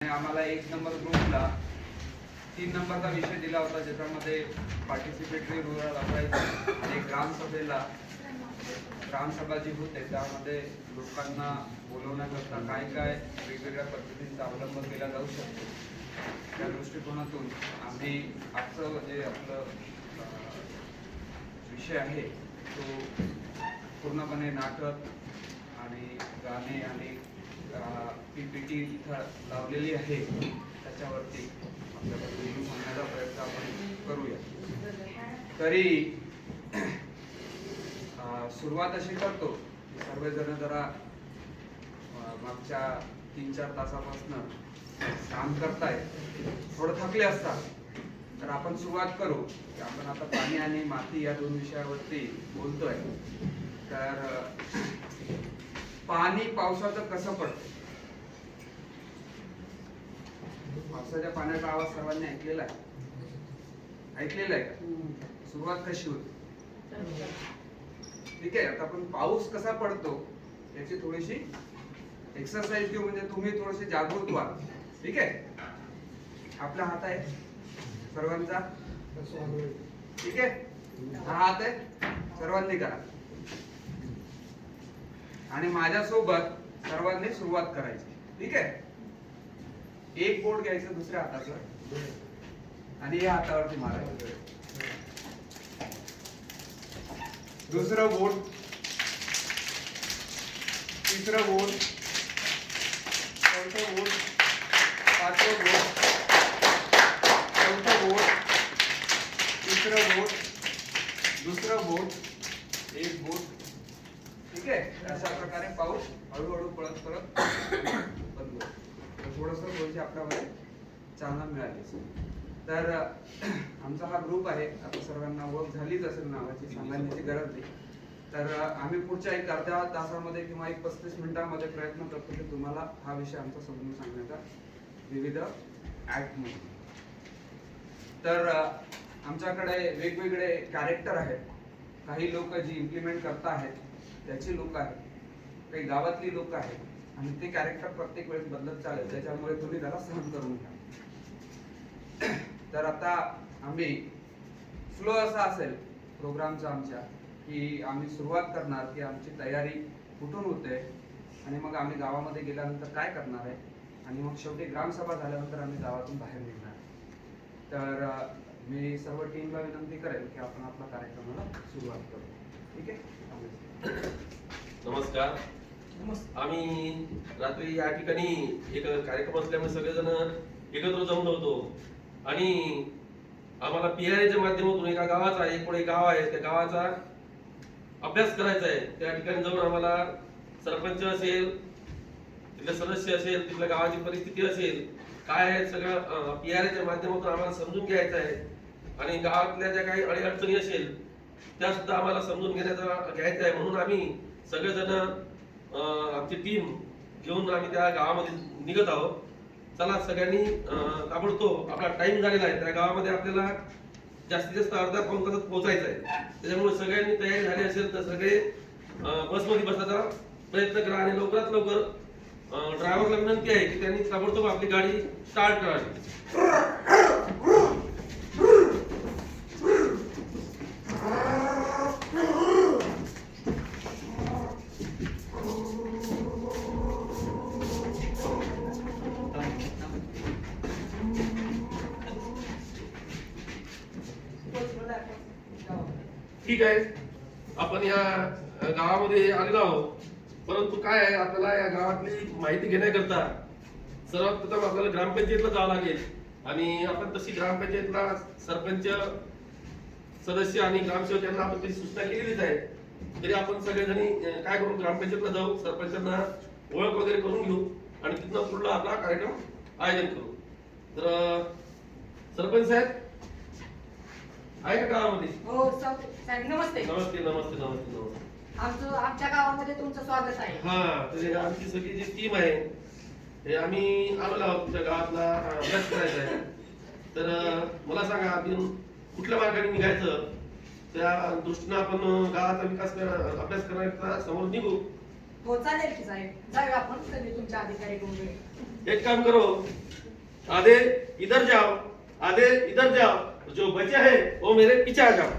आम्हाला 1 नंबर ग्रुपला 3 नंबरचा विषय दिला होता, ज्याच्यामध्ये पार्टिसिपेटरी रूरल असायचं आणि ग्रामसभा जी होते त्यामध्ये लोकांना बोलवण्याकरता काय काय वेगवेगळ्या पद्धतींचा अवलंब केला जाऊ शकतो, त्या दृष्टिकोनातून आम्ही आजचं जे आपलं विषय आहे तो पूर्णपणे नाटक आणि गाणे आणि PPT इथं लावलेली आहे, त्याच्यावरती आपल्याला रिव्ह्यू सांगण्याचा प्रयत्न आपण करूया. तरी सुरुवात अशी करतो की सर्वजण जरा मागच्या 3-4 तासापासून काम करताय, थोडं थकले असतात, तर आपण सुरुवात करू की आपण आता पाणी आणि माती या 2 विषयावरती बोलतोय. तर पाणी पावसाचं कसं पडतं? पावसाच्या पाण्याचा आवाज सर्वांनी ऐकलेला आहे का? सुरुवात कशी होती? ठीक आहे, आता आपण पाऊस कसा पडतो याची थोडीशी एक्सरसाइज घेऊ, म्हणजे तुम्ही थोडेसे जागृत व्हा. ठीक आहे, आपला हात आहे सर्वांचा, ठीक आहे, हा हात आहे, सर्वांनी करा आणि माझ्यासोबत सर्वांनी सुरुवात करायची. ठीक आहे, एक बोट घ्यायचं दुसऱ्या हाताचं आणि या हातावरती मारायचं, दुसरं बोट, तिसरं बोट, चौथं बोट, पाचवं बोट, चौथं बोट, तिसरं बोट, दुसरं बोट, एक बोट. ठीक आहे, अशा प्रकारे पाऊस हळूहळू पळत बंद होतो. थोडीशी आपल्यामध्ये चालना मिळाली. तर आमचा हा ग्रुप आहे, आता सर्वांना ओळख झालीच असेल, नावाची सांगण्याची गरज नाही. तर आम्ही पुढच्या एक अर्ध्या तासामध्ये किंवा 35 मिनिटांमध्ये प्रयत्न करतो की तुम्हाला हा विषय आमचा समजून सांगण्याचा विविध ऍक्ट मध्ये. तर आमच्याकडे वेगवेगळे कॅरेक्टर आहेत. काही लोक जी इम्प्लिमेंट करत आहेत त्याची लोक आहेत, काही गावातली लोक आहेत, आणि ते कॅरेक्टर प्रत्येक वेळेस बदलत चालेल, त्याच्यामुळे तुम्ही त्याला सहन करून घ्या. तर आता आम्ही फ्लो असा असेल प्रोग्रामचा आमच्या, की आम्ही सुरुवात करणार की आमची तयारी कुठून होते आणि मग आम्ही गावामध्ये गेल्यानंतर काय करणार आहे, आणि मग शेवटी ग्रामसभा झाल्यानंतर आम्ही गावातून बाहेर निघणार. तर मी सर्व टीमला विनंती करेल की आपण आपला कार्यक्रमाला सुरुवात करू. ठीक आहे, नमस्कार. आम्ही रात्री या ठिकाणी एक कार्यक्रम असल्यामुळे सगळेजण एकत्र जमून होतो आणि आम्हाला PRAच्या माध्यमातून एका गावाचा एक गाव आहे त्या गावाचा अभ्यास करायचा आहे. त्या ठिकाणी जाऊन आम्हाला सरपंच असेल, तिथले सदस्य असेल, तिथल्या गावाची परिस्थिती असेल, काय आहे सगळं PRAच्या माध्यमातून आम्हाला समजून घ्यायचं आहे. आणि गावातल्या ज्या काही अडीअडचणी असेल त्या सुद्धा आम्हाला समजून घ्यायचं आहे. म्हणून आम्ही सगळेजण आमची टीम घेऊन आम्ही त्या गावामध्ये निघत आहोत. चला सगळ्यांनी ताबडतोब आपला टाइम झालेला आहे, त्या गावामध्ये आपल्याला जास्तीत जास्त अर्धा पाऊण तासात पोहोचायचं आहे. त्याच्यामुळे सगळ्यांनी तयारी झाली असेल तर सगळे बसमध्ये बसण्याचा प्रयत्न करा आणि लवकरात लवकर ड्रायव्हरला विनंती आहे की त्यांनी ताबडतोब आपली गाडी स्टार्ट करावी. ठीक आहे, आपण या गावामध्ये आलेलो आहोत, परंतु काय आहे आपल्याला या गावातली माहिती घेण्याकरता सर्वात प्रथम आपल्याला ग्रामपंचायतला जावं लागेल. आणि आपण तशी ग्रामपंचायतला सरपंच, सदस्य आणि ग्रामसेवक यांना आपण तशी सूचना केलेलीच आहे. तरी आपण सगळेजणी काय करू, ग्रामपंचायतला जाऊ, सरपंचांना ओळख वगैरे करून घेऊ आणि तिथनं पुढला आपला कार्यक्रम आयोजन करू. तर सरपंच साहेब आहे का गावामध्ये? हो साहेब, नमस्ते. नमस्ते नमस्ते नमस्ते नमस्ते. आमच्या गावामध्ये तुमचं स्वागत आहे. हा, तर आमची सगळी जी टीम आहे हे आम्ही आलेलो आहोत तुमच्या गावातला अभ्यास करायचा आहे. तर मला सांगा आपण कुठल्या मार्गाने निघायचं, त्या दृष्टीनं आपण गावाचा विकास अभ्यास करण्याचा समोर निघू. हो चालेल की साहेब, जाऊया आपण सगळे तुमच्या अधिकारी घेऊन. एक काम करो, आधे इधर जाओ, आधे इधर जाओ, जो बचे हैं वो मेरे पीछे आ जाओ।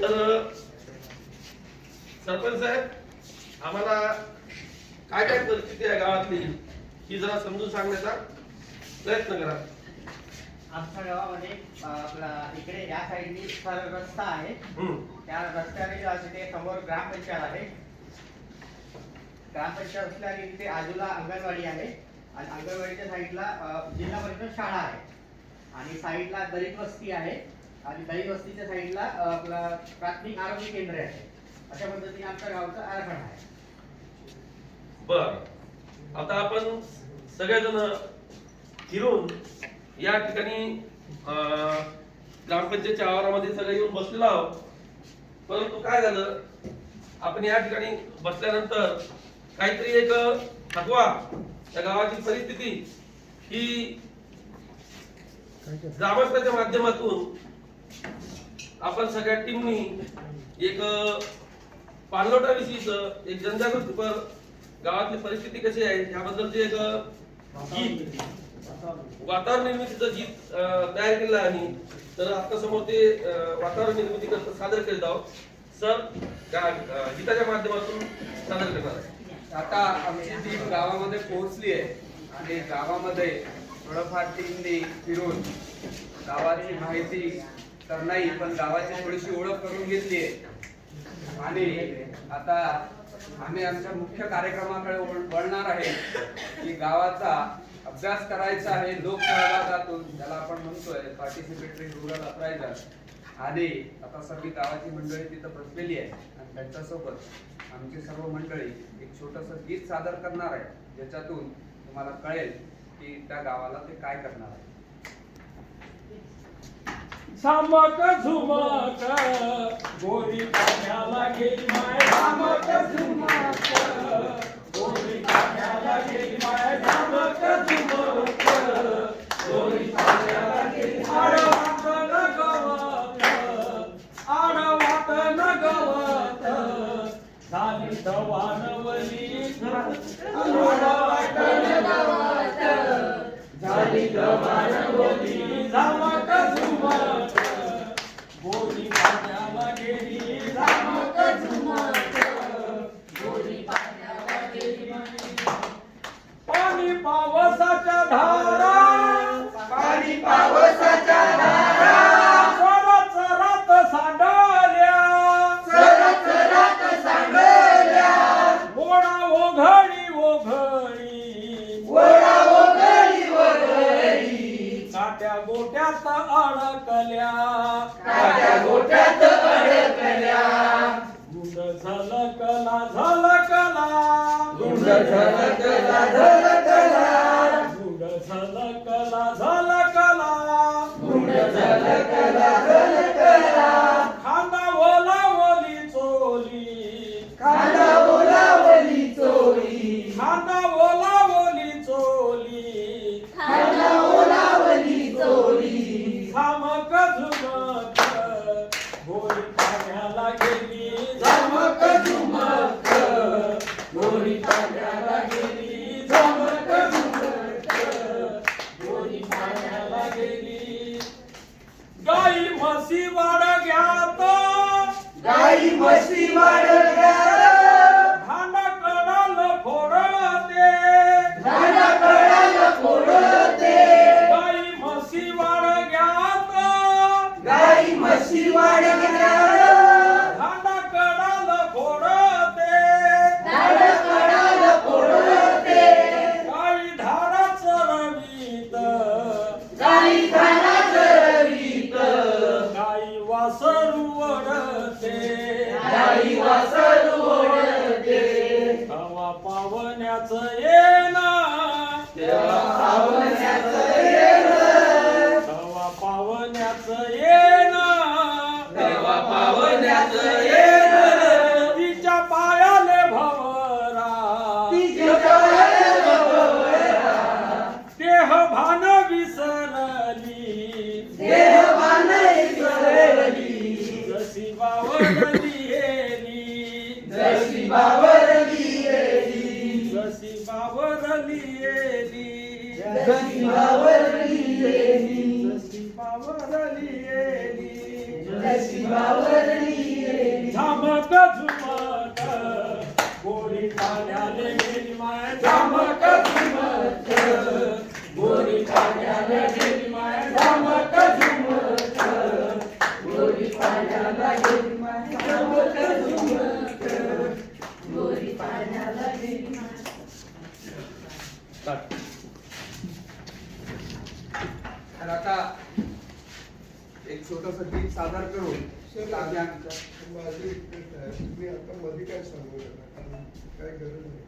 तर सरपंच साहेब, आम्हाला काय काय परिस्थिती आहे गावातली ही जरा समजून सांगण्याचा प्रयत्न करा। आमच्या गावामध्ये आपला इकडे या साईडनी सरळ रस्ता आहे, त्या रस्त्याने तिथे समोर ग्रामपंचायत आहे, ग्रामपंचायत असल्याने तिथे आजूला अंगणवाडी आहे आणि अंगणवाडीच्या साईडला जिल्हा परिषद शाळा आहे आणि साईडला दलित वस्ती आहे आणि दलित वस्तीच्या साईडला आपला प्राथमिक आरोग्य केंद्र आहे। अशा पद्धतीने आमच्या गावचा आराखडा आहे। बर, आता आपण सगळेजण फिरून या ठिकाणी ग्रामपंचायतच्या आवारामध्ये सगळे येऊन बसलेलो आहोत, परंतु काय झालं, आपण या ठिकाणी बसल्यानंतर काहीतरी एक थकवा, त्या गावाची परिस्थिती ही ग्रामस्थाच्या माध्यमातून आपण सगळ्या टीमनी एक पाणलोटाविषयीच एक जनजागृतीपर गावातली परिस्थिती कशी आहे याबद्दलचे एक गीत, वातावरण निर्मितीचं गीत तयार केलेलं आहे। तर आता समोर ते वातावरण निर्मिती सादर करीत आहोत। सर गीताच्या माध्यमातून सादर करणार आहे। आता आमची टीम गावामध्ये पोहोचली आहे आणि गावामध्ये थोडंफार टीमने फिरून गावाची माहिती तर नाही पण गावाची थोडीशी ओळख करून घेतली आहे आणि आता आम्ही आमच्या मुख्य कार्यक्रमाकडे वळणार आहे की गावाचा अभ्यास करायचा आहे लोकसहभागातून, ज्याला आपण म्हणतोय पार्टिसिपेटरी रुरल अप्रायझल। आणि आता सगळी गावाची मंडळी तिथं बसलेली आहे आणि त्यांच्यासोबत आमची सर्व मंडळी एक छोटंसं गीत सादर करणार आहे, ज्याच्यातून तुम्हाला कळेल की त्या गावाला ते काय करणार आहे। सामक झुमक गोरी पाण्याला गेली माय, सामक झुमक गोरी पाण्याला गेली माय, सामक झुमक गोरी पाण्याला गेली माय। आडवाट न गवत झाली दवानवली, आडवाट न गवत झाली दवानवली, सामक झुमक गोरी पाण्याला गेली, सामक झुमक गोरी पाण्याला गेली। पाणी पावसाच्या धारा, पाणी पावसाच्या धारा सरत सरत सांडल्या, सरत सरत सांडल्या, ओढा ओघळी ओघळी, ओढा ओघळी ओघळी, काट्या गोट्यात अडकल्या, काट्या गोट्यात अडकल्या, गुंड झलकला झलकला, गुंड झलकला झलकला, गुंड झलकला झलकला, गुंड झलकला झलकला, खांदा ओला ओली चोली, खांदा ओलावली चोळी, खांदा ओला ओली चोली, खांदा ओलावली चोळी, सामक झुमक गोरी पाण्याला गेली, झमक झुमक गोरी पाण्याला गेली, झमक झुमक गोरी पाण्याला गेली। गाई म्हशी वाडग्यात, गाई म्हशी वाढल्या, धान कडाल फोडते, धान कडाल फोडते, गाई म्हशी वाडग्यात, गाई म्हशी वाढल्या, धान कडाल फोडते, धान कडाल फोडते, गाई धारा चरवीत, गाई धाना चरवीत, गाई वासरू ओढते, गाई वासरू ओढते, हवा पावण्याचं येणं, तेव्हा पावण्याचं येणं, हवा पावण्याचं येणं, तेव्हा पावण्याचं येणं, तिच्या पायाले भवरा, तिच्या पायाला भवरा, देह भान विसरली, देवाने विसरली, बावरली येली जशी बावरली येली, जशी बावरली येली जशी बावरली येली, जशी बावरली येली जशी बावरली येली. झमक झुमक गोरी पाण्याले गेली माय झमक झुमक गोरी पाण्याला गेली माय झमक झुमक गोरी पाण्याला गेली माय, झमक झुमक, गोरी पाण्याला गेली माय. तर आता एक छोटस गीत सादर करून आम्ही आमच्या माझी रिक्वेस्ट आहे, तुम्ही आता मध्ये काय सांगू नका, कारण काय गरज नाही.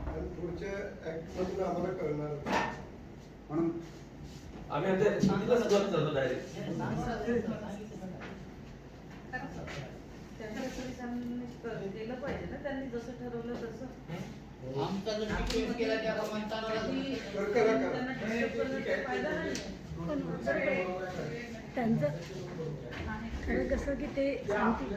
आणि पुढच्या ऍक्ट मधून आम्हाला कळणार नाही. म्हणून आम्ही आता स्टुडिओला सुरुवात करतो डायरेक्ट. केलं पाहिजे ना त्यांनी जसं ठरवलं तसं. आमचा जर रिक्वेस्ट केला त्या म्हणताना बरं, करा, करा. त्यांना disturb करण्याचा फायदा नाही. त्यांचं खरं कसं की ते सांगतील.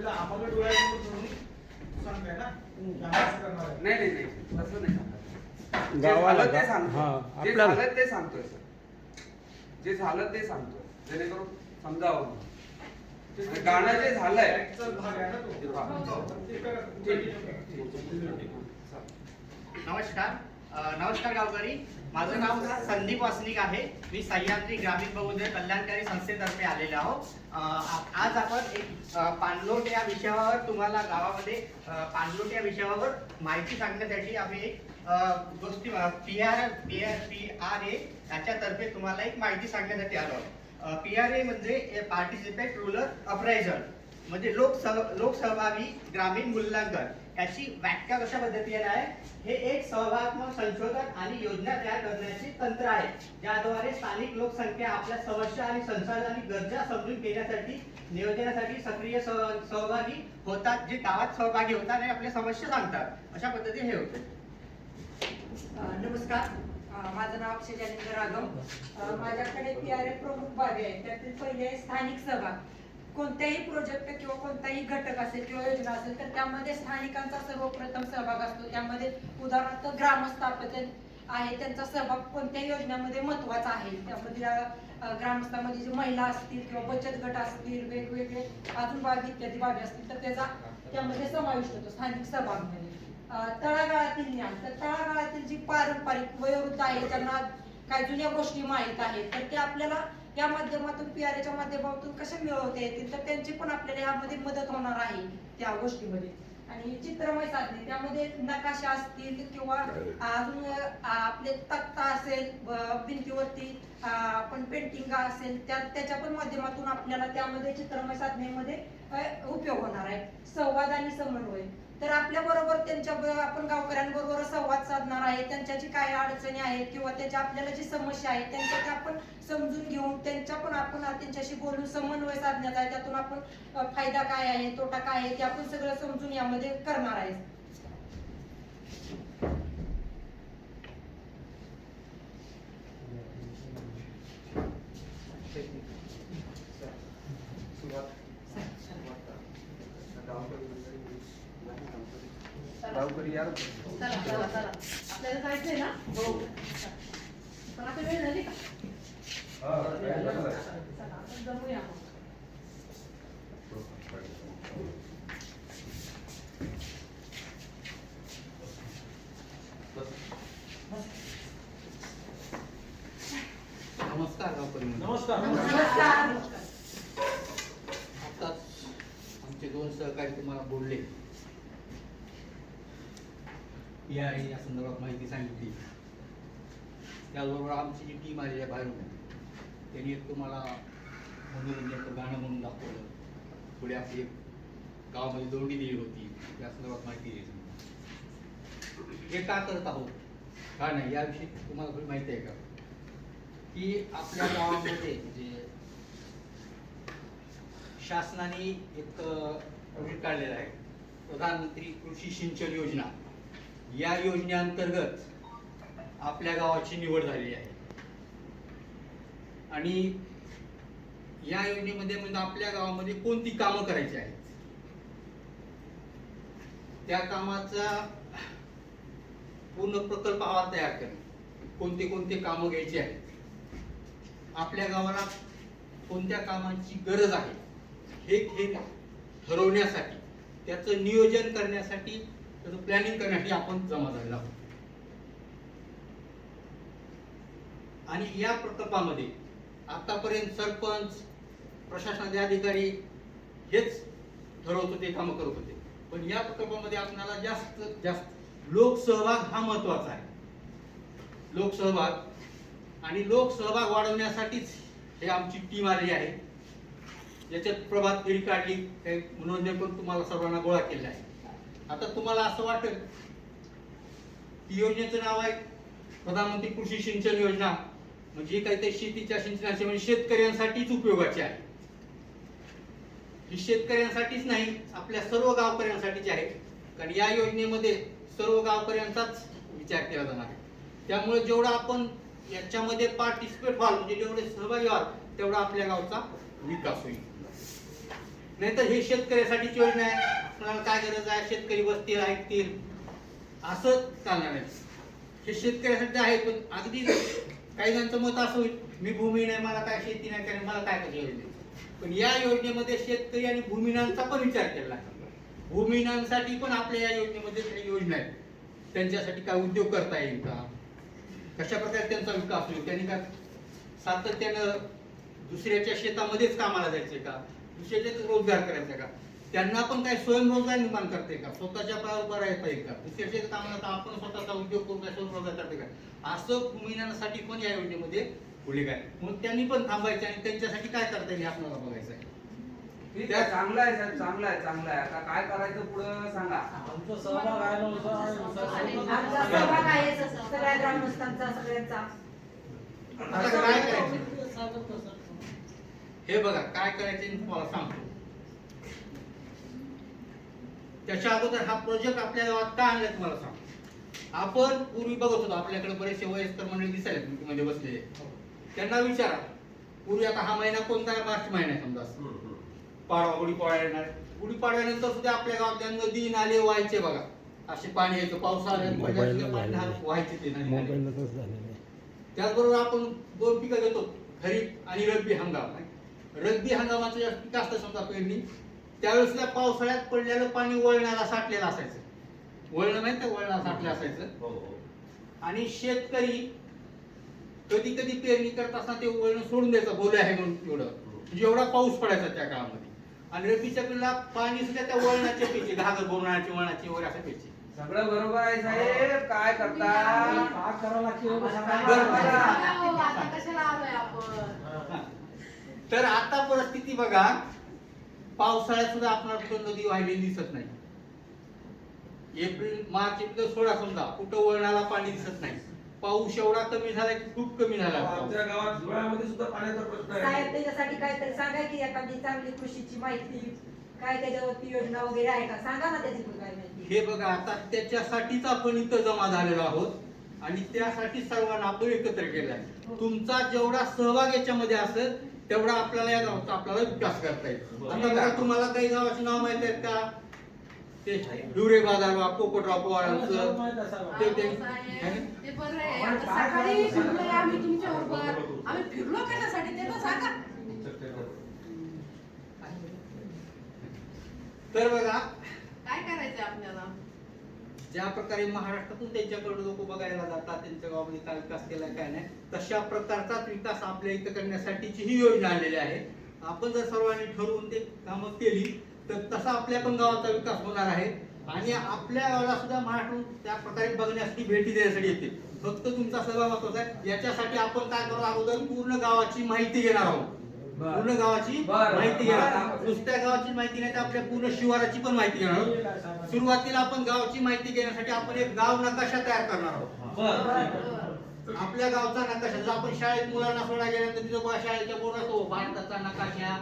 नाही नाही नाही तसं नाही सांगत. जे गावाला झालं ते हा, सांगतो, जे आपल्याला. झालं ते सांगतोय सर, जे झालं ते सांगतोय जेणेकरून समजावं म्हणून. आणि गाणं जे झालंय हा. ठीक. नमस्कार गावकरी. माझं नाव संदीप वासनिक आहे. मी सह्याद्री ग्रामीण बहुउद्योग कल्याणकारी संस्थेतर्फे आलेलो आहोत. आज आपण एक पाणलोट या विषयावर तुम्हाला गावामध्ये पाणलोट या विषयावर माहिती सांगण्यासाठी आम्ही एक गोष्टी PRA याच्यातर्फे तुम्हाला एक माहिती सांगण्यासाठी आलो आहोत. PRA म्हणजे पार्टिसिपेट रुरल अप्रायझल म्हणजे लोकसहभागी ग्रामीण मूल्यांकन. याची व्याख्या कशा पद्धतीने आहे, हे एक सहभागात्मक संशोधन आणि योजना तयार करण्याचे तंत्र आहे, ज्याद्वारे स्थानिक लोकसंख्या आपल्या समस्या आणि संसाधन गरजा समजून घेण्यासाठी नियोजनासाठी सक्रिय सहभागी होतात, जे गावात सहभागी होतात आणि आपल्या समस्या सांगतात. अशा पद्धतीने हे होते. नमस्कार, माझं नाव अक्षय जालिंदर राघव. माझ्याकडे PRA प्रमुख बाबी आहेत. त्यातील पहिले आहे स्थानिक सहभाग. कोणत्याही प्रोजेक्ट किंवा कोणताही घटक असेल किंवा योजना असेल तर त्यामध्ये स्थानिकांचा सर्वप्रथम सहभाग असतो. त्यामध्ये उदाहरणार्थ ग्रामस्थ आहे, त्यांचा सहभाग कोणत्याही योजनेमध्ये महत्वाचा आहे. त्यामध्ये ग्रामस्थांमध्ये जे महिला असतील किंवा बचत गट असतील, वेगवेगळे अजून बाबी इत्यादी बाबी असतील तर त्याचा त्यामध्ये समाविष्ट होतो स्थानिक सहभागामध्ये. तळागाळातील ज्ञान, तर तळागाळातील जी पारंपरिक वयोवृद्ध आहे ज्यांना काही जुन्या गोष्टी माहीत आहेत तर ते आपल्याला या माध्यमातून PRAच्या माध्यमातून कसे मिळवता येतील तर त्यांची पण आपल्याला यामध्ये मदत होणार आहे त्या गोष्टीमध्ये. आणि चित्रमय साधने, त्यामध्ये नकाशा असतील किंवा अजून आपले तक्ता असेल, भिंतीवरती आपण पेंटिंग असेल त्याच्या पण माध्यमातून आपल्याला त्यामध्ये चित्रमय साधनेमध्ये उपयोग होणार आहे. संवाद आणि समन्वय, तर आपल्या बरोबर त्यांच्या आपण गावकऱ्यांबरोबर संवाद साधणार आहे. त्यांच्या जी काही अडचणी आहेत किंवा त्याच्या आपल्याला जी समस्या आहे त्यांच्या त्या आपण समजून घेऊन त्यांच्या पण आपण त्यांच्याशी बोलून समन्वय साधण्याचा आहे. त्यातून आपण फायदा काय आहे, तोटा काय आहे ते आपण सगळं समजून यामध्ये करणार आहे. गावकरी यार आपल्याला जायचंय ना. हो, पण आता वेळ झाली का? चला, आपण जमूया मग. नमस्कार गावकरी. नमस्कार. नमस्कार. आताच आमचे दोन सहकारी तुम्हाला बोलले, PRA या संदर्भात माहिती सांगितली. त्याचबरोबर आमची जी टीम आली आहे बाहेरून, त्यांनी एक तुम्हाला मनोरंजनाचं गाणं म्हणून दाखवलं. पुढे आपली एक गावामध्ये दोंडी दिली होती, या संदर्भात माहिती दिली. हे का करत आहोत, का नाही याविषयी तुम्हाला थोडी माहिती आहे का, की आपल्या गावामध्ये जे शासनाने एक प्रोजेक्ट काढलेला आहे, प्रधानमंत्री कृषी सिंचन योजना. या योजनेअंतर्गत आपल्या गावाची निवड झालेली आहे आणि या योजनेमध्ये म्हणजे आपल्या गावामध्ये कोणती कामं करायची आहेत त्या कामाचा पूर्ण प्रकल्प अहवाल तयार करणे, कोणते कोणते कामं घ्यायची आहेत, आपल्या गावाला कोणत्या कामांची गरज आहे हे ठरवण्यासाठी, त्याचं नियोजन करण्यासाठी, त्याचं प्लॅनिंग करण्यासाठी आपण जमा झालेलो आहोत. आणि या प्रकल्पामध्ये आतापर्यंत सरपंच, प्रशासनाचे अधिकारी हेच ठरवत होते, कामं करत होते. पण या प्रकल्पामध्ये आपल्याला जास्त जास्त लोकसहभाग हा महत्वाचा आहे. लोकसहभाग आणि लोकसहभाग वाढवण्यासाठीच हे आमची टीम आली आहे. याच्यात प्रभात फेरी काढली, काही मनोरंजन पण तुम्हाला सर्वांना गोळा केलं आहे. आता तुम्हाला असं वाटेल की योजनेचं नाव आहे प्रधानमंत्री कृषी सिंचन योजना, म्हणजे काही ते शेतीच्या सिंचनाचे म्हणजे शेतकऱ्यांसाठीच उपयोगाचे आहे. ही शेतकऱ्यांसाठीच नाही, आपल्या सर्व गावकऱ्यांसाठीच आहे. कारण या योजनेमध्ये सर्व गावकऱ्यांचाच विचार केला जाणार आहे. त्यामुळे जेवढा आपण याच्यामध्ये पार्टिसिपेट व्हाल, म्हणजे जेवढे सहभागी व्हाल, तेवढा आपल्या गावचा विकास होईल. नाहीतर हे शेतकऱ्यासाठीची योजना आहे, आपल्याला काय गरज आहे, शेतकरी बसतील ऐकतील असं चालणार नाही. हे शेतकऱ्यासाठी आहे. पण अगदी काही जणांचं मत असं होईल, मी भूमिहीन आहे, मला काय शेती नाही करायची, मला काय करायची योजना. पण या योजनेमध्ये शेतकरी आणि भूमिहीनांचा पण विचार केला आहे. भूमिहीनांसाठी पण आपल्या या योजनेमध्ये काही योजना आहेत. त्यांच्यासाठी काय उद्योग करता येईल का, कशा प्रकारे त्यांचा विकास होईल, त्यांनी काय सातत्यानं दुसऱ्याच्या शेतामध्येच कामाला जायचे का, दुसऱ्याच्याच रोजगार करायचा का, त्यांना पण काय स्वयंरोजगार निर्माण करते का, स्वतःच्या पायावर उभा राहता येईल का, दुसऱ्याच्या कामाला आपण स्वतःचा उद्योग करून काय स्वयंरोजगार करते का, असं भूमिहीनांसाठी पण या योजनेमध्ये उल्लेख आहे. म्हणून त्यांनी पण थांबायचं आणि त्यांच्यासाठी काय करता येईल आपल्याला बघायचं आहे. ठीक आहे, चांगलं आहे साहेब, चांगलं आहे, चांगलं आहे. आता काय करायचं पुढं सांगा. आमचा सहभाग आहे ना आमचा सहभाग आहे सगळ्या ग्रामस्थांचा, सगळ्यांचा. आता काय करायचं हे बघा, काय करायचं मी तुम्हाला सांगतो. त्याच्या अगोदर हा प्रोजेक्ट आपल्या गावात का आणलाय तुम्हाला सांगतो. आपण पूर्वी बघत होतो, आपल्याकडे बरेचसे वयस्कर मंडळी दिसायला मध्ये बसलेले, त्यांना विचारा पूर्वी, आता हा महिना कोणता आहे, मार्च महिना आहे समजा, पाडवा गुढीपाडवा येणार, गुढीपाडव्यानंतर सुद्धा आपल्या गावात नदी नाले व्हायचे बघा, असे पाणी यायचं, पावसाळ्यात व्हायचे ते नाही. त्याचबरोबर आपण दोन पिकं घेतो, खरीप आणि रब्बी हंगाम. रब्बी हंगामाचं पीक असतं समजा पेरणी, त्यावेळेस पावसाळ्यात पडलेलं पाणी वळणाला साठलेलं असायचं. वळण माहित आहे, वळणा साठलं असायचं. आणि शेतकरी कधी कधी पेरणी करत असताना ते वळण सोडून द्यायचं, बोल आहे म्हणून एवढं, म्हणजे एवढा पाऊस पडायचा त्या काळामध्ये. आणि रब्बीच्या पिकाला पाणी सुद्धा त्या वळणाच्या पिची, घागर बोरणाची, वळणाची वगैरे असं पिची. सगळं बरोबर आहे साहेब, काय करता. काय करावं लागतं तर आता परिस्थिती बघा, पावसाळ्यात सुद्धा आपल्याला कुठं नदी वाहिलेली दिसत नाही. एप्रिल मार्च एप्रिल सोळा समजा कुठं वळणाला पाणी दिसत नाही. पाऊस एवढा कमी झाला की खूप कमी झाला. आमच्या गावात हिवाळ्यामध्ये सुद्धा पाण्याचा प्रश्न साहेब आहे. त्याच्यासाठी काहीतरी सांगा की एखादी चांगली कृषीची माहिती, काय त्याच्यावरती योजना वगैरे आहे का, सांगा ना त्याची काय माहिती. हे बघा, आता त्याच्यासाठीच आपण इथं जमा झालेलो आहोत आणि त्यासाठी सर्वांना आपण एकत्र केलाय. तुमचा जेवढा सहभाग याच्यामध्ये असेल तेवढा आपल्याला या गावचा आपल्याला विकास करता येईल. आता बघा, तुम्हाला काही गावाची नाव माहित आहेत का, ते हिवरे बाजारवा, पोपटराव पवारांचं ते बरं आहे. आता सकाळी फिरलोय आम्ही तुमच्या बरोबर, आम्ही फिरलो कशासाठी ते तर सांगा. तर बघा, काय करायचं आपल्याला. ज्या प्रकारे महाराष्ट्रातून त्यांच्याकडे लोक बघायला जातात, त्यांच्या गावामध्ये काय विकास केलाय काय नाही, तशा प्रकारचाच विकास आपल्या इथं करण्यासाठीची ही योजना आलेली आहे. आपण जर सर्वांनी ठरवून ते कामं केली तर तसा आपल्या पण गावाचा विकास होणार आहे. आणि आपल्या गावाला सुद्धा महाराष्ट्र त्या प्रकारे बघण्यासाठी, भेटी देण्यासाठी येते. फक्त तुमचा सहभाग महत्वाचा आहे. याच्यासाठी आपण काय करू, अगोदर पूर्ण गावाची माहिती घेणार आहोत. पूर्ण गावाची माहिती घेणार, नुसत्या गावाची माहिती नाही तर आपल्या पूर्ण शिवाराची पण माहिती घेणार आहोत. सुरुवातीला आपण गावाची माहिती घेण्यासाठी आपण एक गाव नकाशा तयार करणार आहोत. आपल्या गावचा नकाशा, जर आपण शाळेत मुलांना सोडा गेल्यानंतर तिथं शाळेच्या बोर्ड असतो, भारताचा नकाशा,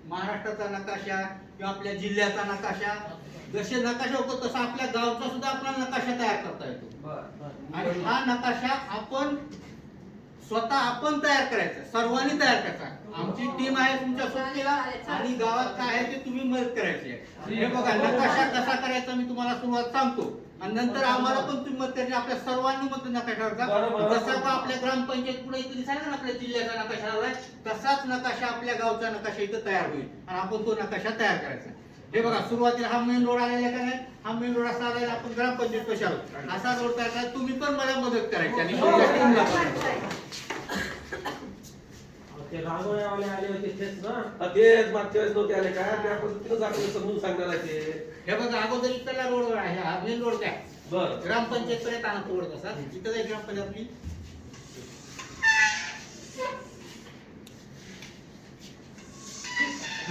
महाराष्ट्राचा नकाशा किंवा आपल्या जिल्ह्याचा नकाशा. जसे नकाशा होतो तसा आपल्या गावचा सुद्धा आपल्याला नकाशा तयार करता येतो. आणि हा नकाशा आपण स्वतः आपण तयार करायचं, सर्वांनी तयार करायचं. आमची टीम आहे तुमच्या सोबतीला आणि गावात काय आहे ते तुम्ही मदत करायची आहे. हे बघा नकाशा कसा करायचा मी तुम्हाला सुरुवात सांगतो आणि नंतर आम्हाला पण तुम्ही मदत करायची. आपल्या सर्वांनी मत नकाशावर बरोबर. जसा का आपल्या ग्रामपंचायत पुढे इथे दिसायला ना आपल्या जिल्ह्याचा नकाशा आलाय तसाच नकाशा आपल्या गावचा नकाशा इथं तयार होईल आणि आपण तो नकाशा तयार करायचा. हे बघा सुरुवातीला हा मेन रोड आलेला का नाही, हा मेन रोड असा आलेला आपण ग्रामपंचायत कशा आलो असा रोड तयार करा. तुम्ही पण मला मदत करायची आणि तुमच्या टीमला पण. ते रांगोळ्यावाले आले होते तेच ना. तेच मागच्या वेळेस नव्हते आले काय त्या पद्धतीनं आपल्याला समजून सांगणार आहे ते. हे बघा अगोदर इकडला रोड आहे, हा मेन रोड काय बर ग्रामपंचायत पर्यंत आणतो रोड कसा इथं जाईल ग्रामपंचायत आपली.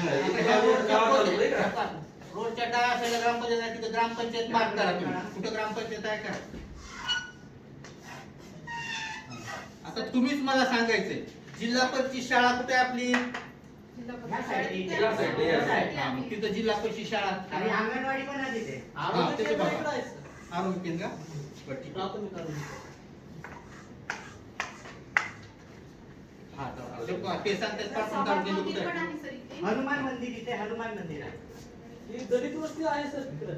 आता ह्या रोडच्या डाव्या साईडला ग्रामपंचायत आहे, तिथं ग्रामपंचायत मार्क करा तुम्ही. कुठं ग्रामपंचायत आहे का? आता तुम्हीच मला सांगायचंय जिल्हा परिषद शाळा कुठे आहे आपली? जिल्हा परिषद या साईडने, या साईडने. हा, मग तिथं जिल्हा परिषद शाळा आणि अंगणवाडी पण आहे तिथे. आरोग्य तिथे केंद्र बघा. इकडं आहे, सर. आरोग्य केंद्र बरं, ठीक आहे. प्राथमिक आरोग्य. हा, तर ते सांगतात प्राथमिक आरोग्य केंद्र कुठे आहे? हनुमान मंदिर इथे हनुमान मंदिर आहे. ही दलित वस्ती आहे सर तिकडं.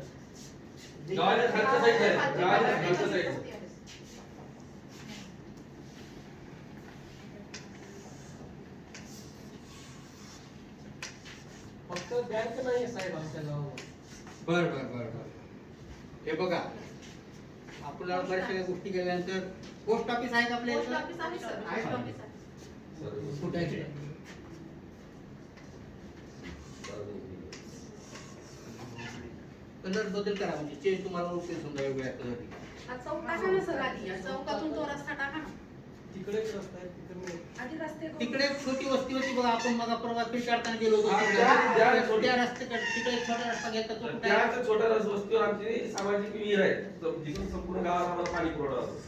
गावाच्या खालच्या साईडला आहे. गावाच्या खालच्या साईडला. फक्त बँक नाही साहेब आमच्या गावामध्ये. बर बर बर बर. हे बघा आपल्याला बऱ्याचशा गोष्टी केल्यानंतर पोस्ट ऑफिस आहे का आपल्या पोस्ट इथं? ऑफिस आहे सर. आहे पोस्ट का? ऑफिस आहे. कुठे आहे? कलर बदल करा म्हणजे चेंज तुम्हाला ओके समजा वेगळ्या कलर. हा चौक टाका ना सर आधी. या चौकातून तो रस्ता टाका ना. तिकडेच रस्ता आहे तिकडे नाही. आधी रस्ते करून- तिकडे एक छोटी वस्ती होती बघा आपण बघा प्रवास फिर काढताना गेलो होतो हा, तिकडे. त्या- छोट्या रस्त्याकडे तिकडे एक छोटा रस्ता घेतला तो कुठे आहे? त्या छोट्या वस्तीवर आमची सामाजिक विहीर आहे जिथून संपूर्ण गावाला आम्हाला पाणी पुरवठा होतो.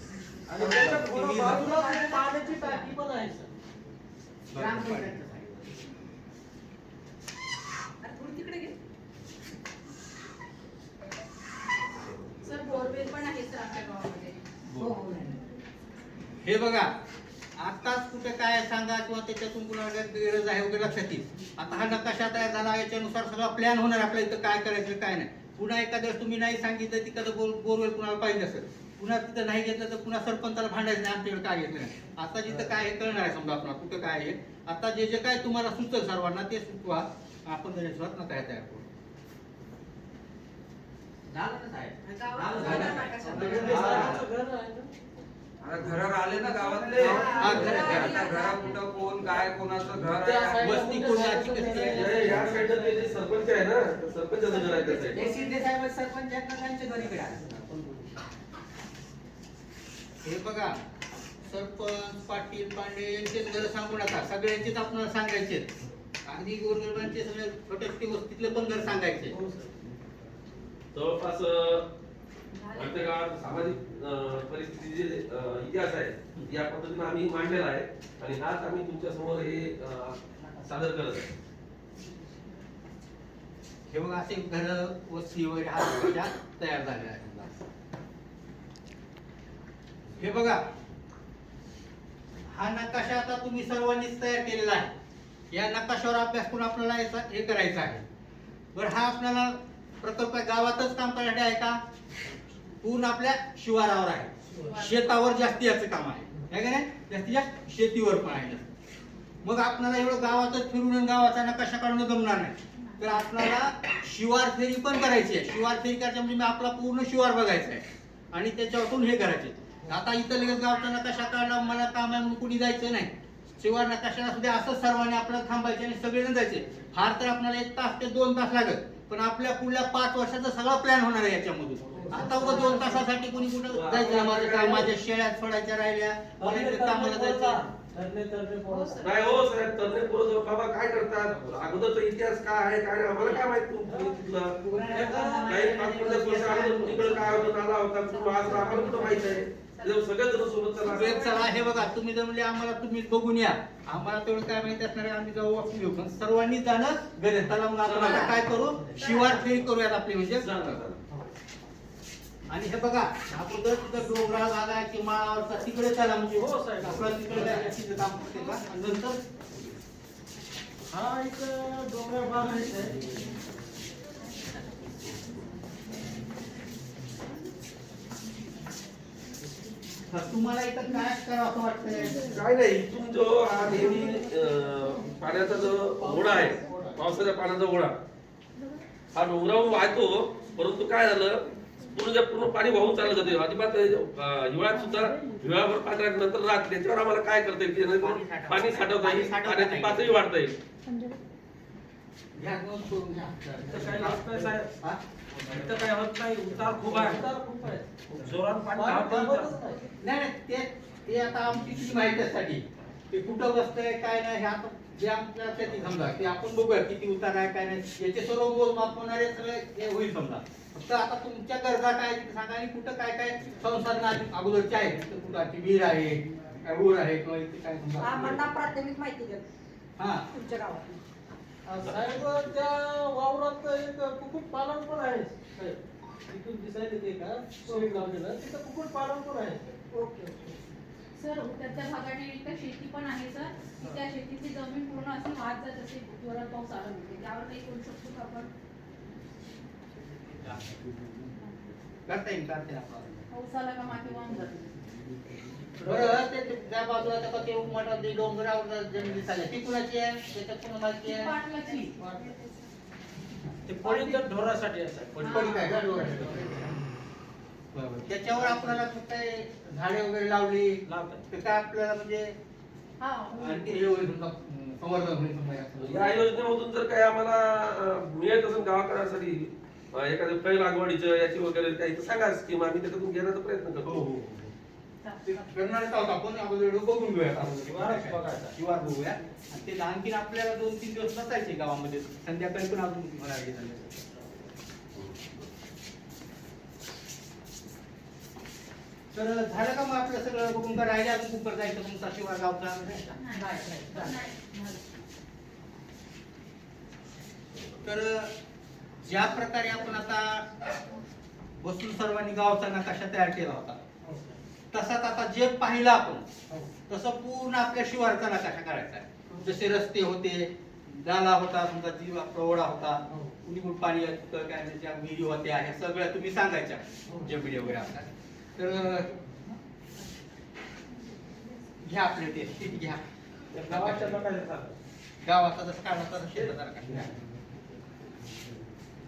आणि त्याच्या थोडं बाजूला एक पाण्याची टाकी पण आहे सर. ग्रामपंचायतचं आहे. अरे थोडी तिकडे घे. सर बोरवेल पण आहे सर आपल्या गावामध्ये. हे बघा आताच कुठे काय सांगा किंवा त्याच्यातून कुणाला गरज आहे वगैरे लक्षात येईल. आता हा नकाशा तयार झाला याच्यानुसार सगळा प्लॅन होणार आपल्या इथं काय करायचं काय नाही. पुन्हा एखाद्या वेळेस तुम्ही नाही सांगितलं तिकडं बोरवेल कुणाला पाहिजे असेल पुन्हा तिथं नाही घेतलं तर पुन्हा सरपंचाला भांडायचं नाही आमच्याकडे काय घेतलं नाही. आता जिथं काय हे कळणार आहे समजा आपण कुठं काय आहे. आता जे जे काय तुम्हाला सुचल सर्वांना ते सुचवा आपण त्याच्यावर नका तयार करू. झालं ना साहेब? गावात झालं. नकाशा. दगडे साहेबांचं घर आहे ना. आता घरावर आले ना गावातले. हा, घर- आता घरा कुठं कोण काय कोणाचं घर त्या आहे. साईडला वस्ती कोणाची कशी आहे? या साईडला ते जे सरपंच आहे ना त्या सरपंचाचं घर आहे त्या साईडला. हे शिंदे साहेब सरपंच आहेत ना त्यांच्या घरी इकडे आहे. हे बघा सरपंच पाटील पांडे यांचेच घर सांगू नका सगळ्यांचेच आपल्याला सांगायचे. अगदी गोरगरिबांचे सगळे छोटे छोटे वस्तीतले पण घर सांगायचे. हो सर. जवळपास आमच्या गावात सामाजिक परिस्थिती जे इतिहास आहे या पद्धतीने आम्ही मांडलेला आहे आणि आज आम्ही तुमच्या समोर हे सादर करत आहे. हे बघा असे घर वस्ती वगैरे हा नकाशा तयार झालेला आहे. हे बघा हा नकाशा आता तुम्ही सर्वांनीच तयार केलेला आहे. या नकाशावर अभ्यास करून आपल्याला हे करायचं आहे. बरं हा आपल्याला प्रकल्प गावातच काम करण्यासाठी आहे का पूर्ण आपल्या शिवारावर आहे. शेतावर जास्ती याचं काम आहे है का नाही? जास्तीत जास्त शेतीवर पण आहे. मग आपल्याला एवढं गावातच फिरून गावाचा नकाशा काढणं जमणार नाही तर आपल्याला शिवार फेरी पण करायची आहे. शिवार फेरी करायची म्हणजे आपला पूर्ण शिवार बघायचा आहे आणि त्याच्यावरून हे करायचे. आता इथं लगेच गावचा नकाशा काढला मला काम आहे म्हणून कुणी जायचं नाही. शिवार नकाशाला सुद्धा असंच सर्वांनी आपल्याला थांबायचे आणि सगळेजण जायचे. फार तर आपल्याला 1 तास ते 2 तास लागत पण आपल्या पुढल्या 5 वर्षाचा सगळा प्लॅन होणार आहे याच्यामधून. आता उगा 2 तासासाठी कोणी कुठं जायचं माझं काम माझ्या शेळ्या सोडायच्या राहिल्या मला इकडे कामाला जायचं. तरणे पोरं. नाही हो साहेब तरणे पोरं बाबा काय करतात अगोदरचा इतिहास काय आहे काय नाही आम्हाला काय माहित तिथला काही 5-10 वर्ष अगोदर तिकडे काय होतं नाला होता कुठं आज आम्हाला कुठं माहित आहे. सगळ्याच जण सोबत वेळ चला हे बघा तुम्ही जर म्हणले आम्हाला तुम्हीच बघून या आम्हाला तेवढं काय माहिती असणार आहे आम्ही जाऊ आपण घेऊ पण सर्वांनी जाणं गरज. चला मग आपण आता काय करू शिवार फेरी करूयात आपली म्हणजे. आणि हे बघा अगोदर तिथं डोंगराळ भाग आहे की माळावरचा तिकडे त्याला म्हणजे हो, साहेब. आपलं तिकडे जायचं काम करते का आणि नंतर हा एक डोंगराळ भाग आहे साहेब. तर तुम्हाला इथं काय करावं असं वाटतंय? काय नाही, इथून जो हा नेहमी पाण्याचा जो ओढा आहे, पावसाच्या पाण्याचा ओढा हा डोंगरावरून वाहतो, परंतु काय झालं पूर्ण पाणी वाहून चाललं जाते. अजिबात हिवाळ्यात सुद्धा हिवाळ्यावर पाणी नंतर राहत, त्याच्यावर आम्हाला काय करता येईल, जेणेकरून पाणी साठवता येईल, पाण्याची पातळी वाढता येईल. घ्या, नोंद करून घ्या. इथं काही होत नाही साहेब. हा? इथं काही होत नाही, उतार खूप आहे. जोरात पाणी धावतं इथं. नाही नाही, ते आता आमची किती माहितीसाठी ते कुठं बसतंय काय नाही हे आता जे आमच्या शेती समजा ते आपण बघूया किती उतार आहे काय नाही याचे सर्व मोजमाप होणारे सगळे हे होईल समजा. फक्त आता तुमच्या गरजा काय आहेत ते सांगा आणि कुठं काय काय संसाधन अगोदरचे आहेत, तिथं कुठं आमची विहीर आहे काय ऊर आहे किंवा इथे काय समजा आम्हाला प्राथमिक माहिती द्या हा तुमच्या गावात. साहेब त्या वावरात एक कुक्कुट पालन पण आहे साहेब. तिथून दिसायला ते का सोय लावलेलं तिथं कुक्कुट पालन पण आहे. Okay okay. सर उत्तरच्या भागाने इथं शेती पण आहे सर. की त्या शेतीची जमीन पूर्ण अशी वाहत जात असे जोरात पाऊस आला म्हणजे त्यावर काही करू शकतो का आपण? करता येईल आपण. पाऊस आला का माती वाहून जाते. बरं ते त्या बाजूला त्या ते मोठा ते डोंगरावर जमीन दिसायला ती कुणाची आहे त्याच्यात कुणा माहिती आहे पाटलाची. ते पडीत ढोरासाठी असतात. पडी काय का डोंगराची? बरोबर. त्याच्यावर आपल्याला काय झाडे वगैरे लावली लावतात. तर काय आपल्याला म्हणजे हा आणखी हे होईल समजा, संवर्धन होईल समजा याचं. या योजनेमधून जर काही आम्हाला मिळत असेल गावाकडे एखाद्या फळ लागवडीचं याची वगैरे काही तर सांगा स्कीम, आम्ही त्याच्यातून घेण्याचा प्रयत्न हो करतो. हो ते करणारच आहोत आपण अगोदर बघून घेऊया शिवारच बघायचा. शिवार बघूया आणि ते आणखीन आपल्याला 2-3 दिवस बसायचे गावामध्ये संध्याकाळी पण अजून म्हणाले तर झालं का मग आपलं सगळं बघून का राहिले अजून कुकर जायचं तुमचा शिवार गावचा तर ज्या प्रकारे आपण आता बसून सर्वांनी गावचा नकाशा तयार केला होता तसाच आता जे पाहिलं आपण तसं पूर्ण आपल्या शिवारचा नकाशा करायचा आहे. जसे रस्ते होते, नाला होता, समजा जीव आपला ओढा होता, कुणीकडून पाणी येतं काय ज्या विहिरी होत्या ह्या सगळ्या तुम्ही सांगायच्या जमिनी वगैरे असतात. तर घ्या आपले ते घ्या गावाच्या लोकांना गावाचा जसं काढा तसं शेताचा काढा.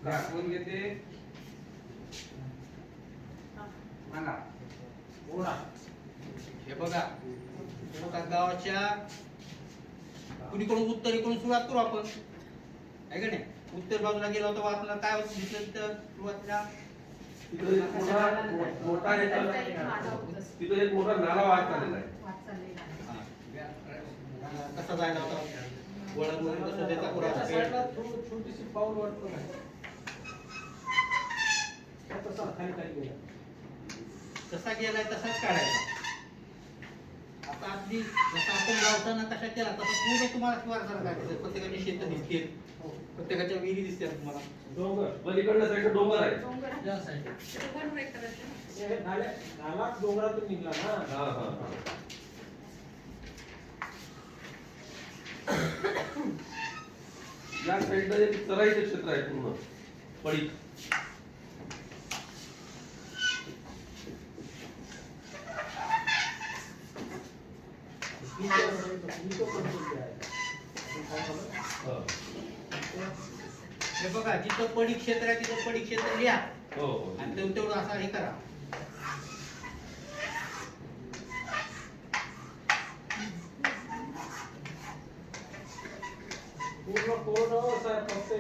दाखवून घेते म्हणा ओढा. हे बघा आता गावाच्या कुणीकडून उत्तरेकडून सुरुवात करू आपण आहे का नाही. उत्तर बाजूला गेलो होतो आपल्याला काय दिसलं तर सुरुवातीला तिथं एक मोठा तिथं एक मोठा नाला वाहत चाललेला आहे. कसा जायला होता वळण वगैरे कसं त्याचा त्या पुरावा साईडला छोटीशी पाऊल वाटतो नाही. तसा खाली खाली गेला. जसा गेलाय तसाच काढायचा. आता आपली जसा आपण गावचा नकाशा केला तसा पूर्ण तुम्हाला शिवार काढायचं. प्रत्येकाची शेतं दिसतील, प्रत्येकाच्या विहिरी दिसतील तुम्हाला. डोंगर. पलीकडल्या साईडला डोंगर आहे. डोंगर. या साईडला. डोंगर ब्रेक करायचं. हे नाला डोंगरातून निघला ना. हा हा हा. या साईडला एक चराईचं क्षेत्र आहे पूर्ण पडीक. हे बघा जिथं पडीक क्षेत्र आहे तिथं पडीक क्षेत्र लिहा हो हो. आणि तेवढं असं हे करा. पूर्ण कोरडवाहू साहेब फक्त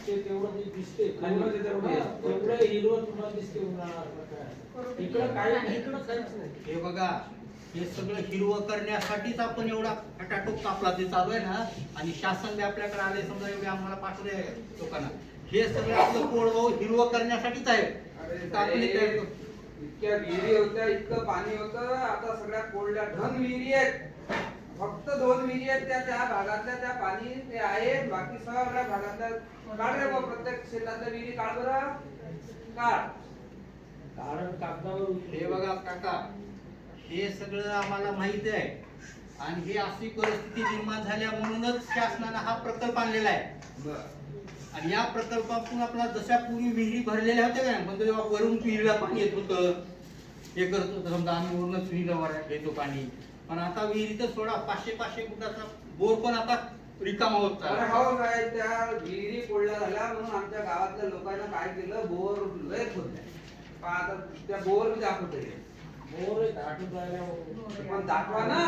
ते तेवढं जे दिसते पूर्ण ते तेवढं हा, तेवढं हिरवं तुम्हाला दिसते उन्हाळ्यात. इकडं काही नाही, इकडं काहीच नाही. हे बघा हे सगळं हिरवं करण्यासाठीच आपण एवढा खटाटोप कापला ते चालू आहे ना. आणि शासन बी आपल्याकडे आले समजा एवढे आम्हाला पाठवले लोकांना. हे सगळं आपलं कोरडवाहू हिरवं करण्यासाठीच आहे. अरे तर आपली साहेब, ते- इतक्या विहिरी होत्या, इतकं पाणी होतं, आता सगळ्या कोरड्या धन विहिरी आहेत. फक्त 2 विहिरी आहेत त्या भागातल्या त्या पाणी ते आहेत. बाकी सगळ्या भागातल्या काढ रे बा, प्रत्येक शेतातल्या विहिरी काढ बरं काढ. कारण कागदावर हे बघा काका, हे सगळं आम्हाला माहिती आहे आणि हे अशी परिस्थिती निर्माण झाल्या म्हणूनच शासनानं हा प्रकल्प आणलेला आहे. आणि या प्रकल्पातून आपला जशा पूर्वी विहिरी भरलेल्या होत्या का, म्हणजे जेव्हा वरून विहिरीला पाणी येत होतं, हे करत होतं, समजा आम्ही वरूनच विहिरीला घेतो पाणी, पण आता विहिरीचं सोडा 500-500 फुटाचा बोर पण आता रिकामा होत अरे चालला. हो काय, त्या विहिरी कोळल्या झाल्या म्हणून आमच्या गावातल्या लोकांना काय केलं, बोर लय खोदले. पण आता त्या बोर बी दाखवते. मोर दाटून राहिल्या. पण दाखवा ना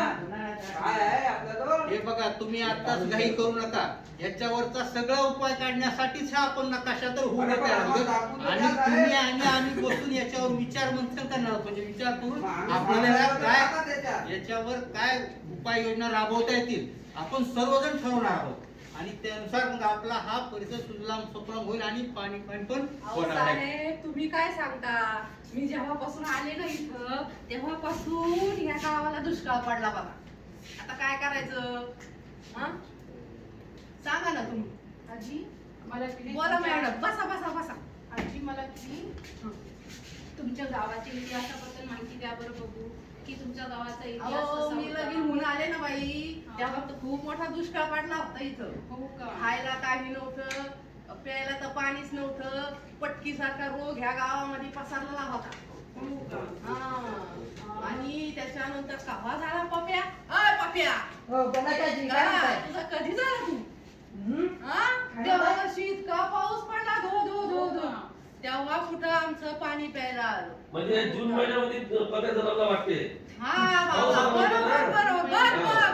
काय आहे आपल्याजवळ. हे बघा, तुम्ही आताच घाई करू नका. याच्यावरचा सगळा उपाय काढण्यासाठीच हा आपण नकाशा तर होऊ अरे पण नका. आम्हाला दाखवून तर आणि द्या साहेब. तुम्ही आणि आम्ही बसून याच्यावर विचार मंथन करणार आहोत. म्हणजे विचार करून मग आम्ही आपल्याला सांगायला काय टाका त्याच्यात. याच्यावर काय उपाययोजना राबवता येतील आपण सर्वजण ठरवणार आहोत. आणि त्यानुसार मग आपला हा परिसर सुजलाम सुफलाम होईल आणि पाणी पण अहो होणार आहे. साहेब, तुम्ही काय सांगता? मी जेव्हापासून आले ना इथं तेव्हापासून या गावाला दुष्काळ पडला बघा. आता काय करायचं? हा? सांगा ना तुम्ही. आजी मला किती बोला मॅडम, बसा बसा बसा. आजी मला किती तुमच्या गावाच्या इतिहासाबद्दल माहिती द्या बरं बघू, की तुमच्या गावाचा इतिहास अहो, कसा मी होता? लगीन होऊन आले ना बाई, हा. तेव्हा तर खूप मोठा दुष्काळ पडला होता इथं. हो का? खायला काही नव्हतं, प्यायला तर पाणीच नव्हतं. पटकीसारखा रोग ह्या गावामध्ये पसरलेला होता. हो का? हा. आणि त्याच्यानंतर कव्हा झाला पप्या? अय पप्या, हो बोला की आजी, काय म्हणताय? तुझा कधी झाला तू? हम्म? हा? काय त्या म्हणताय? वर्षी इतका पाऊस पडला धो धो धो धो. तेव्हा कुठं आमचं पाणी प्यायला आलं. म्हणजे जून महिन्यामध्ये पगार झाला वाटते. हा पाऊस बाबा, आला होता ना? बरोबर बघ.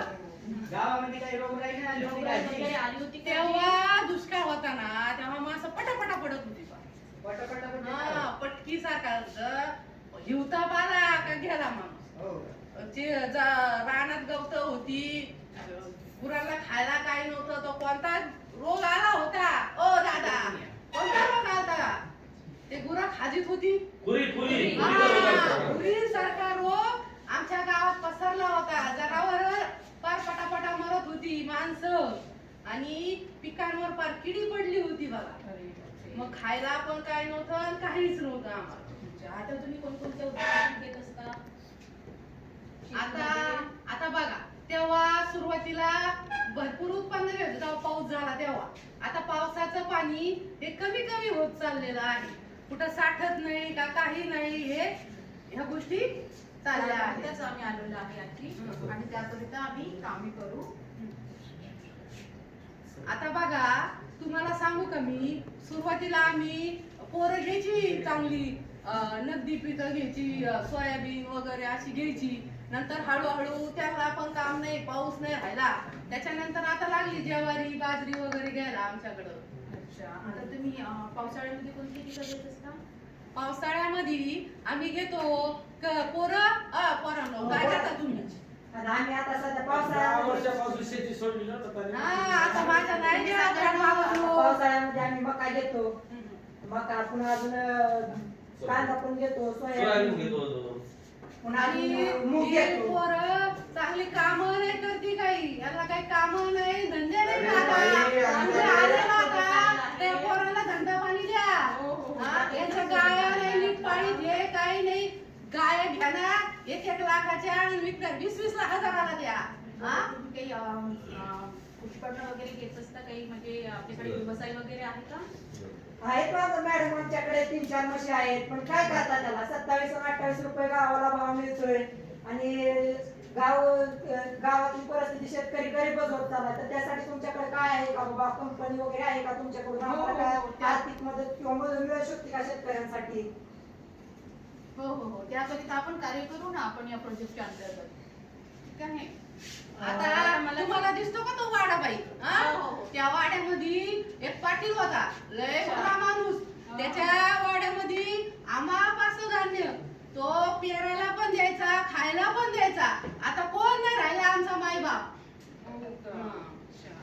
गावामध्ये काही रोगराई नाही आली होती का? डोंगराळ वगैरे आली होती का? तेव्हा दुष्काळ होता ना, तेव्हा माणसं पटापटा पडत होती बा. पटापटा हा, पटकी सारखा हिवता बाला का गेला माणूस. हो. ते रानात गवत होती, गुरांना खायला काही नव्हतं. तो कोणता रोग आला होता ओ दादा? कोणता रोग आला? ते गुरं खाजीत होती. खुरी सारखा रोग आमच्या गावात पसरला होता. जनावर पार पटापटा मरत होती, माणसं आणि पिकांवर पार किडी पडली होती बघा. मग खायला पण काही नव्हतं आणि काहीच नव्हतं आम्हाला. आता तुम्ही कोणकोणते उत्पादन घेत असता? आता बघा, तेव्हा सुरुवातीला भरपूर उत्पन्न घेत होतं, तेव्हा पाऊस झाला तेव्हा. आता पावसाचं पाणी हे कमी कमी होत चाललेलं आहे. कुठं साठत नाही का काही नाही, हे ह्या गोष्टी चालल्या आहेत. त्याच आम्ही आलेलो आहे आजी आणि त्याकरिता आम्ही कामे करू. आता बघा, तुम्हाला सांगू का मी, सुरुवातीला आम्ही पोरं घ्यायची चांगली, नगदी पिकं घ्यायची, सोयाबीन वगैरे अशी घ्यायची. नंतर हळूहळू त्याला पण काम नाही, पाऊस नाही राहिला. त्याच्यानंतर आता लागली ज्वारी बाजरी वगैरे घ्यायला आमच्याकडं. अच्छा, आता तुम्ही पावसाळ्यामध्ये कोणती पिकं घेत असता? पावसाळ्यामध्ये आम्ही घेतो पोरांनो, काय करता तुम्ही? आणि आम्ही आता सध्या दहा पावसाळ्यामध्ये वर्षापासून शेती सोडली ना आता हा, आता माझ्या नाही द्या. पावसाळ्यामध्ये आम्ही मका घेतो. मका पुन्हा अजून कांदा पण घेतो, सोयाबीन सोयाबीन घेतो होतो. पुन्हा आणि अजून मूग हे घेतो. पोरं चांगली कामं नाही करती काही, याला काही कामं नाही, धंदे नाही. अरे आता बाई, आमच्या आलेला आता त्या पोराला धंदा पाणी द्या. हो, हो. हा, यांचं गाया नाही, नीट पाणी दे, काही नाही. गाया घेणार 1-1 लाखाच्या आणि विकणार 20-20 हजाराला द्या. हा? तुम्ही काही उत्पन्न वगैरे घेत असता काही, म्हणजे आपल्याकडे व्यवसाय वगैरे आहे का? आहेत माझं मॅडम, आमच्याकडे 3-4 म्हशी आहेत. पण काय करतात त्याला 27 आणि 28 रुपये गावाला भाव मिळतोय. आणि गावातली परिस्थिती शेतकरी गरीबच होत चालला. तर त्यासाठी तुमच्याकडे काय आहे का बाबा, कंपनी वगैरे आहे का तुमच्याकडून? हो, हो, आम्हाला हो. काय आर्थिक मदत किंवा मदत मिळू शकते का शेतकऱ्यांसाठी? हो हो हो, त्याकरिता आपण कार्य करू ना आपण या प्रोजेक्टच्या अंतर्गत. ठीक आहे. आता तुम्हाला दिसतो का तो वाडा बाई? हा? हो, हो, हो. त्या वाड्यामध्ये एक पाटील होता, लय मोठा माणूस. त्याच्या वाड्यामध्ये आम्हापासून धान्य तो पेरायला पण द्यायचा, खायला पण द्यायचा. आता कोण नाही राहिला आमचा मायबाप. हो का? हा. अच्छा.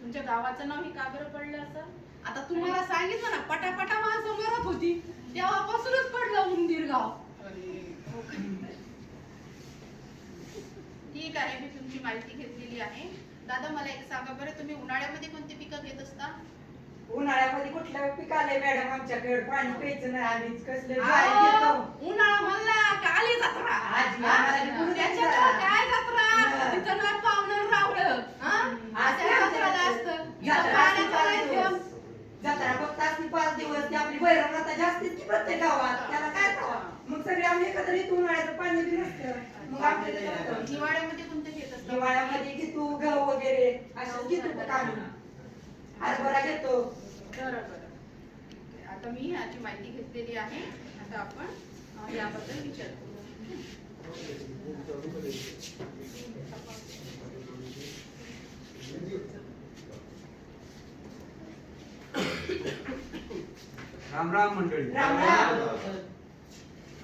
तुमच्या गावाचं नाव हे का बरं पडलं असं? आता तुम्हाला सांगितलं ना, पटापटा माणसं मरत होती, तेव्हापासूनच पडलं उंदीर गाव. हो का? ठीक आहे, मी तुमची माहिती घेतलेली आहे. दादा मला एक सांगा बरं, तुम्ही उन्हाळ्यामध्ये कोणती पिकं घेत असता? उन्हाळ्यामध्ये कुठलं पीक आलंय मॅडम आमच्याकडे पाणी प्यायचं नाही आम्ही कसलं ज्वारी घेतो. अहो, उन्हाळा म्हणला का आली जत्रा आजी आम्हाला बी बोलू द्या. त्याच्यात काय जत्रा तिथं नाही पाहुणं रावळं अशा जत्राला असतं जत्रा पाण्याचा नाही थेंब. जत्रा फक्त असली 5 दिवस ती आपली भैरवनाथा जास्तीच की प्रत्येक गावात त्याला काय खावा मग सगळे आम्ही एकत्र येतो उन्हाळ्याचं पाणी बी नसतं मग आपल्याला हिवाळ्यामध्ये कोणते शेत असतात? हिवाळ्यामध्ये घेतो गहू वगैरे असं घेतो आम्ही हरभरा घेतो. बरं. आता मी याची माहिती घेतलेली आहे. आता आपण याबद्दल विचार करू. राम राम मंडळी. राम राम.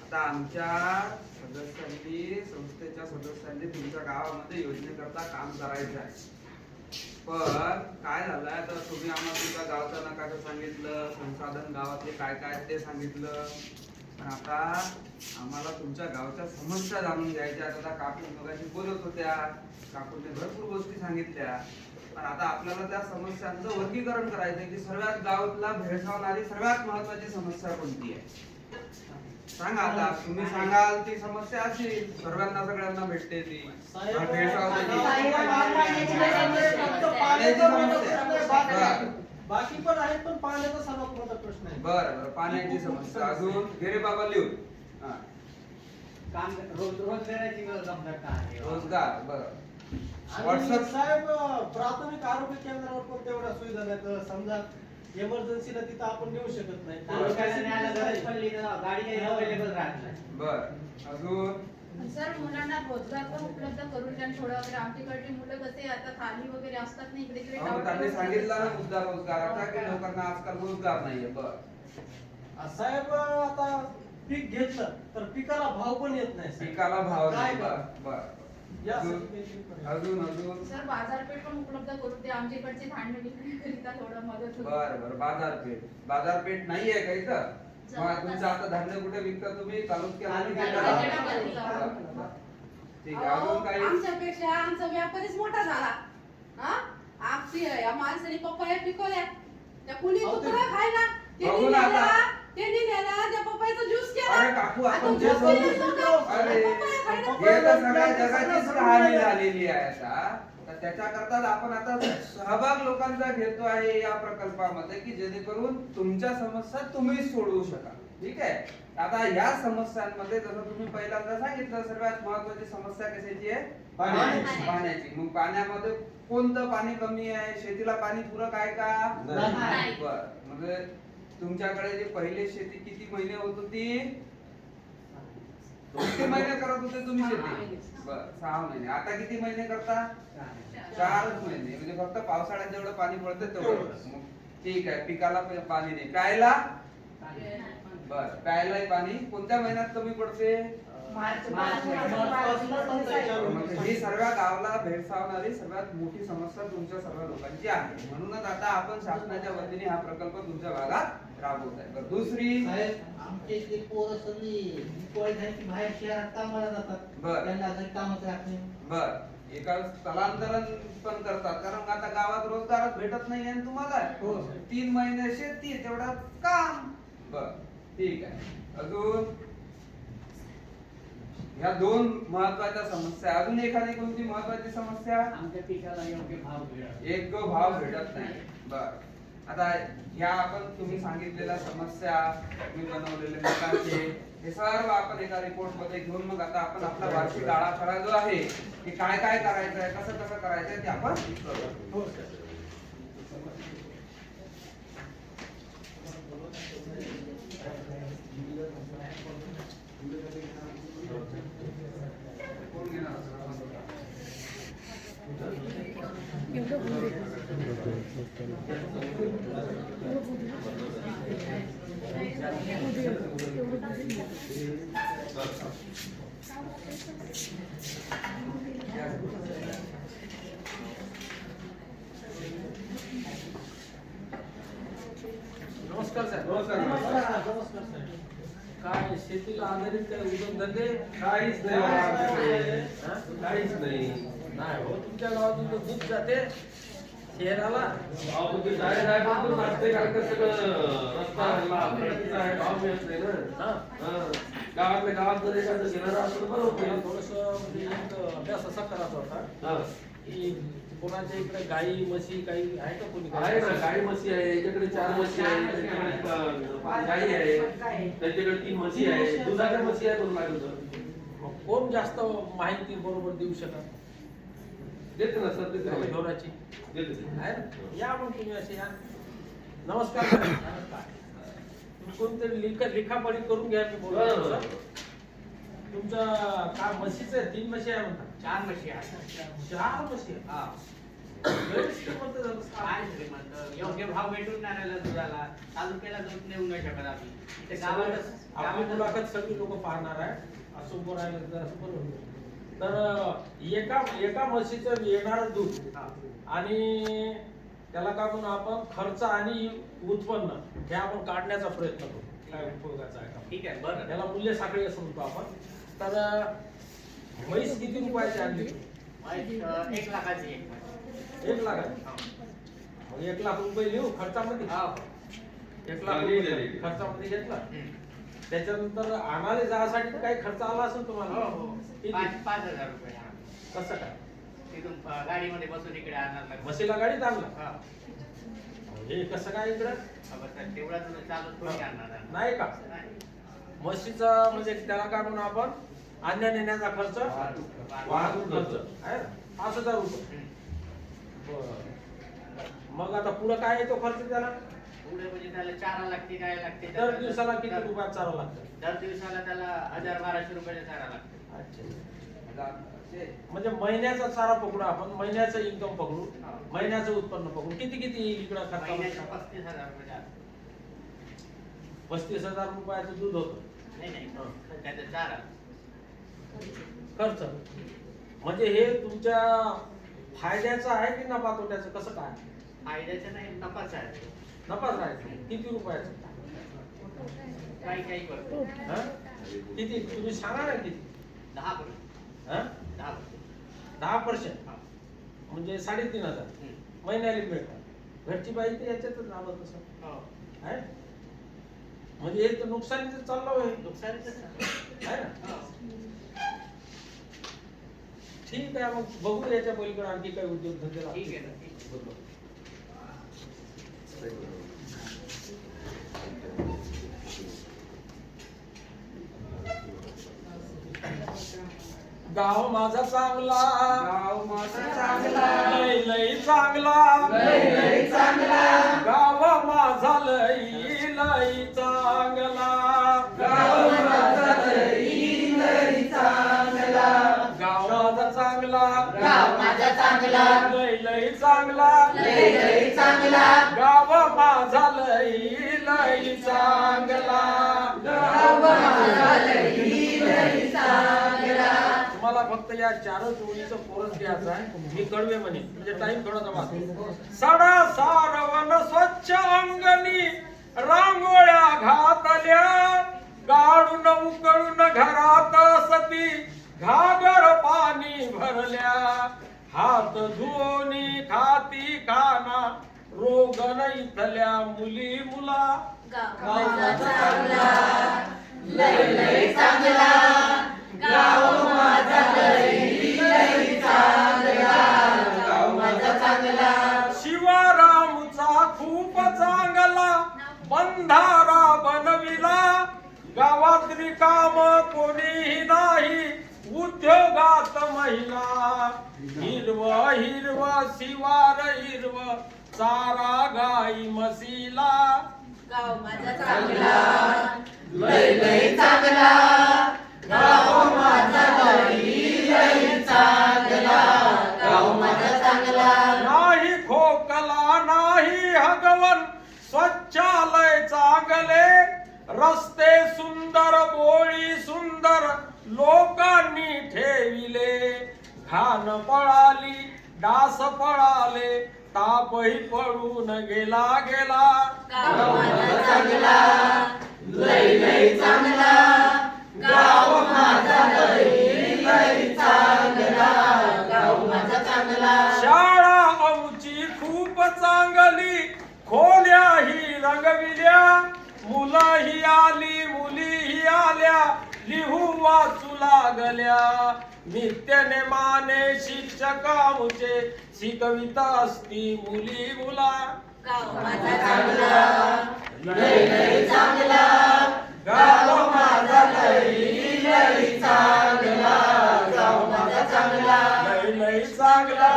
आता आमच्या संस्थेच्या सदस्यांनी तुमच्या गावामध्ये योजनेकरता काम करायचं आहे. पण काय झालंय तर तुम्ही आम्हाला तुमच्या गावचा नकाशा सांगितलं, संसाधन गावातले काय काय ते सांगितलं, पण आता आम्हाला तुमच्या गावच्या समस्या जाणून घ्यायच्या. आता काकू मगाशी बोलत होत्या, काकूने भरपूर गोष्टी सांगितल्या, पण आता आपल्याला त्या समस्यांचं वर्गीकरण करायचंय की सर्वात गावातला भेडसावणारी सर्वात महत्वाची समस्या कोणती आहे. सांगा आता, तुम्ही सांगाल ती समस्या असेल सर्वांना सगळ्यांना भेटते ती भेडसावणारी. पाण्याची समस्या. बरं. बाकी पण आहेत पण पाण्याचा सर्वात मोठा प्रश्न आहे. बरं, पाण्याची समस्या. अजून गेरे बाबा लिहून. हा. काम रोजगाराची कमतरता आहे. रोजगार. बरं. आणि व्हॉट्सअप. साहेब प्राथमिक आरोग्य केंद्रावर पण तेवढ्या सुविधा नाहीत. समजा इमर्जन्सीला तिथं आपण नेऊ शकत नाही. तालुक्याला न्यायला गरज पडली तर गाडी काही अवेलेबल राहत नाही. बरं. अजून सर, मुलांना रोजगार पण उपलब्ध करून द्या थोडं वगैरे. आमच्याकडची मुलं कसे आता खाली वगैरे असतात ना इकडे इकडे मग त्यांनी सांगितलं ना मुद्दा रोजगाराचा की लोकांना आजकाल रोजगार नाहीये. बरं. साहेब आता पीक घेतलं तर पिकाला भाव पण येत नाही साहेब. पिकाला भाव काय नाही. करा? बरं. यासाठी अजून काहीतरी पर्याय. अजून सर, बाजारपेठ पण उपलब्ध करून द्या. आमच्याकडचे धान्य विक्री करिता थोडं मदत होईल. बरं. बाजारपेठ नाहीये का इथं? मग तुमचं आता धान्य कुठे विकता तुम्ही? तालुक्यामध्ये विकता? ठीक आहे. अजून काही? आमच्यापेक्षा आमचा व्यापारीच मोठा झाला. हा आमची या माणसाने पपया पिकवल्या त्या कुणी अहो, ते- तुकडा खायला बघू ना आता. त्यांनी नेला त्या पपयाचा ज्यूस केला. अरे काकू, आपण आता जे ज्यूस समजू केलं शकतो, लोकं. अरे पपया खायला हे तर सगळ्या जगाचीच कहाणी झालेली आहे आता. तर त्याच्याकरता आपण आता सहभाग लोकांचा घेतो आहे या प्रकल्पामध्ये की जेणेकरून तुमच्या समस्या तुम्ही सोडवू शकाल. ठीक आहे. आता या समस्यांमध्ये जसं तुम्ही पहिल्यांदा सांगितलं सर्वात महत्वाची समस्या कशाची आहे? पाण्याची. मग पाण्यामध्ये कोणतं पाणी कमी आहे? शेतीला पाणी पुरक आहे का? नाही. बर. म्हणजे तुमच्याकडे जे पहिले शेती किती महिने होत होती? किती महिने करत होते तुम्ही शेती? बर, 6 महिने. आता किती महिने करता? 4 महिने. म्हणजे फक्त पावसाळ्यात जेवढं पाणी पडतं तेवढं. मग ठीक आहे. पिकाला पाणी नाही. प्यायला? बर. प्यायलाही पाणी कोणत्या महिन्यात कमी पडते? मार्च मग ही सर्व गावाला भेडसावणारी सर्वात मोठी समस्या तुमच्या सर्व लोकांची आहे. म्हणूनच आता आपण शासनाच्या वतीने हा प्रकल्प तुमच्या भागात राबवत आहे. दुसरी, साहेब आमचे इथले पोरं सगळी दिवाळी झाली की बाहेर शहरात कामाला जातात. बरं. त्यांना घरी कामच राहत नाही. बर, एका स्थलांतरण पण करतात कारण आता गावात रोजगारच भेटत नाही आणि तुम्हाला हो. 3 महिने शेती तेवढा काम. बर, ठीक आहे. अजून ह्या 2 महत्वाच्या समस्या. अजून एखादी कोणती महत्वाची समस्या? आमच्या पिकाला योग्य भाव मिळत. एक भाव भेटत नाही. बर. आता ह्या आपण तुम्ही सांगितलेल्या समस्या, तुम्ही बनवलेले नकाशे, हे सर्व आपण एका रिपोर्ट मध्ये घेऊन मग आता आपण आपला वार्षिक आराखडा जो आहे की काय काय करायचं आहे, कसं कसं करायचं आहे ते आपण करू. हो सर. कोण घेणार असेल? नमस्कार साहेब. नमस्कार. नमस्कार साहेब. काय शेतीला आधारित काय उद्योगधंदे? काहीच नाही आमच्याकडे. काहीच नाही. नाही हो, तुमच्या गावातून तर दूध जाते. शहराला अहो, ते जायला पण वाटतंय कारण का सगळं रस्ता प्रगतीचा आहे, भाव मिळत नाही ना. हा. हा. गावातल्या गावात जर एखादं घेणारं असलं तर बरं होतं. थोडस म्हणजे एक अभ्यास असा करायचा होता हा. की कोणाच्या इकडे गाई म्हशी काही आहे का कोणी आहे ना, गाई म्हशी आहे, याच्याकडे 4 म्हशी आहे, त्याच्याकडे 5 गाई आहे, त्याच्याकडे 3 म्हशी आहे, दुधाच्या म्हशी आहे म्हणून लागलं तर. मग कोण जास्त माहिती बरोबर देऊ शकत देते ना सर, देते ना. ढोराची देते. आहे ना? या मग तुम्ही असे या. नमस्कार. तुम्ही कोणतरी लिखापडी करून घ्या. मी बोलतो तुमचं काय म्हशीचं आहे? 3 म्हशी आहे म्हणता. 4 म्हशी आहेत. 4 म्हशी आहे. हा. लय श्रीमंत झालं. काय श्रीमंत, योग्य भाव भेटून नाही राहिला दुधाला, तालुक्याला दूध नेऊ नाही शकत आम्ही. इथे गावातच आपली मुलाखत सगळी लोक पाहणार आहे. असं उभं राहिलं तर असं बरं होईल. तर एका म्हशीचं येणारं दूध हा. आणि त्याला काय म्हणून आपण खर्च आणि उत्पन्न हे आपण काढण्याचा प्रयत्न करू. काय उपयोगाचा आहे का? ठीक आहे, बरं. त्याला मूल्य साखळी असं म्हणतो आपण. तर म्हैस किती रुपयाची आणली? 1 लाखाची एक म्हशी. 1 लाख आहे. मग 1 लाख रुपये लिहू खर्चामध्ये. हा. 1 लाख रुपये खर्चामध्ये घेतला. त्याच्यानंतर आणायला जायसाठी काही खर्च आला असेल तुम्हाला? हो, हो. किती? 5,000 रुपये. हा. कसं काय? तिथून गाडीमध्ये बसून इकडे आणणार लागलं. म्हशीला गाडीत आणला? हा. हे कसं काय इकडं? अबे, तर तेवढा तुला चालत थोडी आणणार आहे. नाही का? नाही. म्हशीचा म्हणजे त्याला काय म्हणून आपण आणण्या नेण्याचा खर्च, वाहतूक खर्च आहे ना? 5,000 रुपये. बरं. मग आता पुढं काय येतो खर्च त्याला? पुढे म्हणजे त्याला चारा लागते, काय लागते. दर दिवसाला किती रुपयात चारा लागतं? दर दिवसाला त्याला 1,000-1,200 रुपयाचा चारा लागतो. अच्छा. म्हणजे महिन्याचा चारा पकडू आपण, महिन्याचं इन्कम पकडू, हा. महिन्याचं उत्पन्न पकडू. किती इकडं महिन्याचा खर्च? 35,000 रुपये जातो. 35,000 रुपयाचं दूध होतं. नाही हा. त्याचा चारा. खर्च म्हणजे हे तुमच्या फायद्याचं आहे की नफा तोट्याचं? कसं काय? फायद्याचं नाही, नफाचा आहे. नफाच आहे. किती रुपयाचं? काही करतो. हा? किती तुम्ही सांगा ना किती? 10%. हा? 10%. 10%. हा. म्हणजे 3,500 महिन्याला मिळतात. घरची बाई तर याच्यातच राहत तसं हो. आहे. म्हणजे हे तर नुकसानीच चाललं आहे. नुकसानीच आहे ना? हो. ठीक आहे, मग बघू याच्या पलीकडे आणखी काही उद्योगधंदे लागतील. ठीक आहे ना, ठीक आहे. बरोबर. गाव माझा चांगला, गाव माझा चांगला, लय लय चांगला, लय लय चांगला, गाव माझा लय लय चांगला, गाव माझा लय लय चांगला, गाव माझा चांगला, गाव माझा चांगला, लय लय चांगला, लय लय चांगला, गाव माझा लय लय चांगला, गाव माझा लय लय चांगला. तुम्हाला फक्त या 4 ओळीचं कोरस घ्यायचं आहे. मी कडवे म्हणे म्हणजे टाइम थोडासा वाचतो. सडा सारवण स्वच्छ अंगणी रांगोळ्या घातल्या, गाडून उकळून घरात सती घागर पाणी भरल्या, हात धुवोनी खाती खाना रोग इथल्या मुली मुला, गाव माझा चांगला, लय लय चांगला, गाव माझा लय लय चांगला, गाव माझा चांगला, शिवारामचा खूप चांगला बंधारा बनविला, गावात रिकाम कोणीही नाही उद्योगात महिला, हिरव हिरव शिवार हिरव चारा गाई म्हशीला, गाव माझा चांगला, लय लय चांगला, गाव माझा लय लय चांगला, गाव माझा चांगला, नाही खोकला नाही हगवण स्वच्छालय चांगले, रस्ते सुंदर बोळी सुंदर लोकांनी ठेविले, घाण पळाली डास पळाले तापही पळून गेला गेला, गाव माझा चांगला, लय लय चांगला, गाव माझा लय लय चांगला, गाव माझा चांगला, शाळा आमची खूप मुलंही आली मुलीही आल्या लिहू वाचू लागल्या नित्य नेमाने शिक्षकामुचे शिकविता असती मुली मुला गाव माझा चांगला लई लई चांगला गाव माझा लई लई चांगला गाव माझा चांगला लई लई चांगला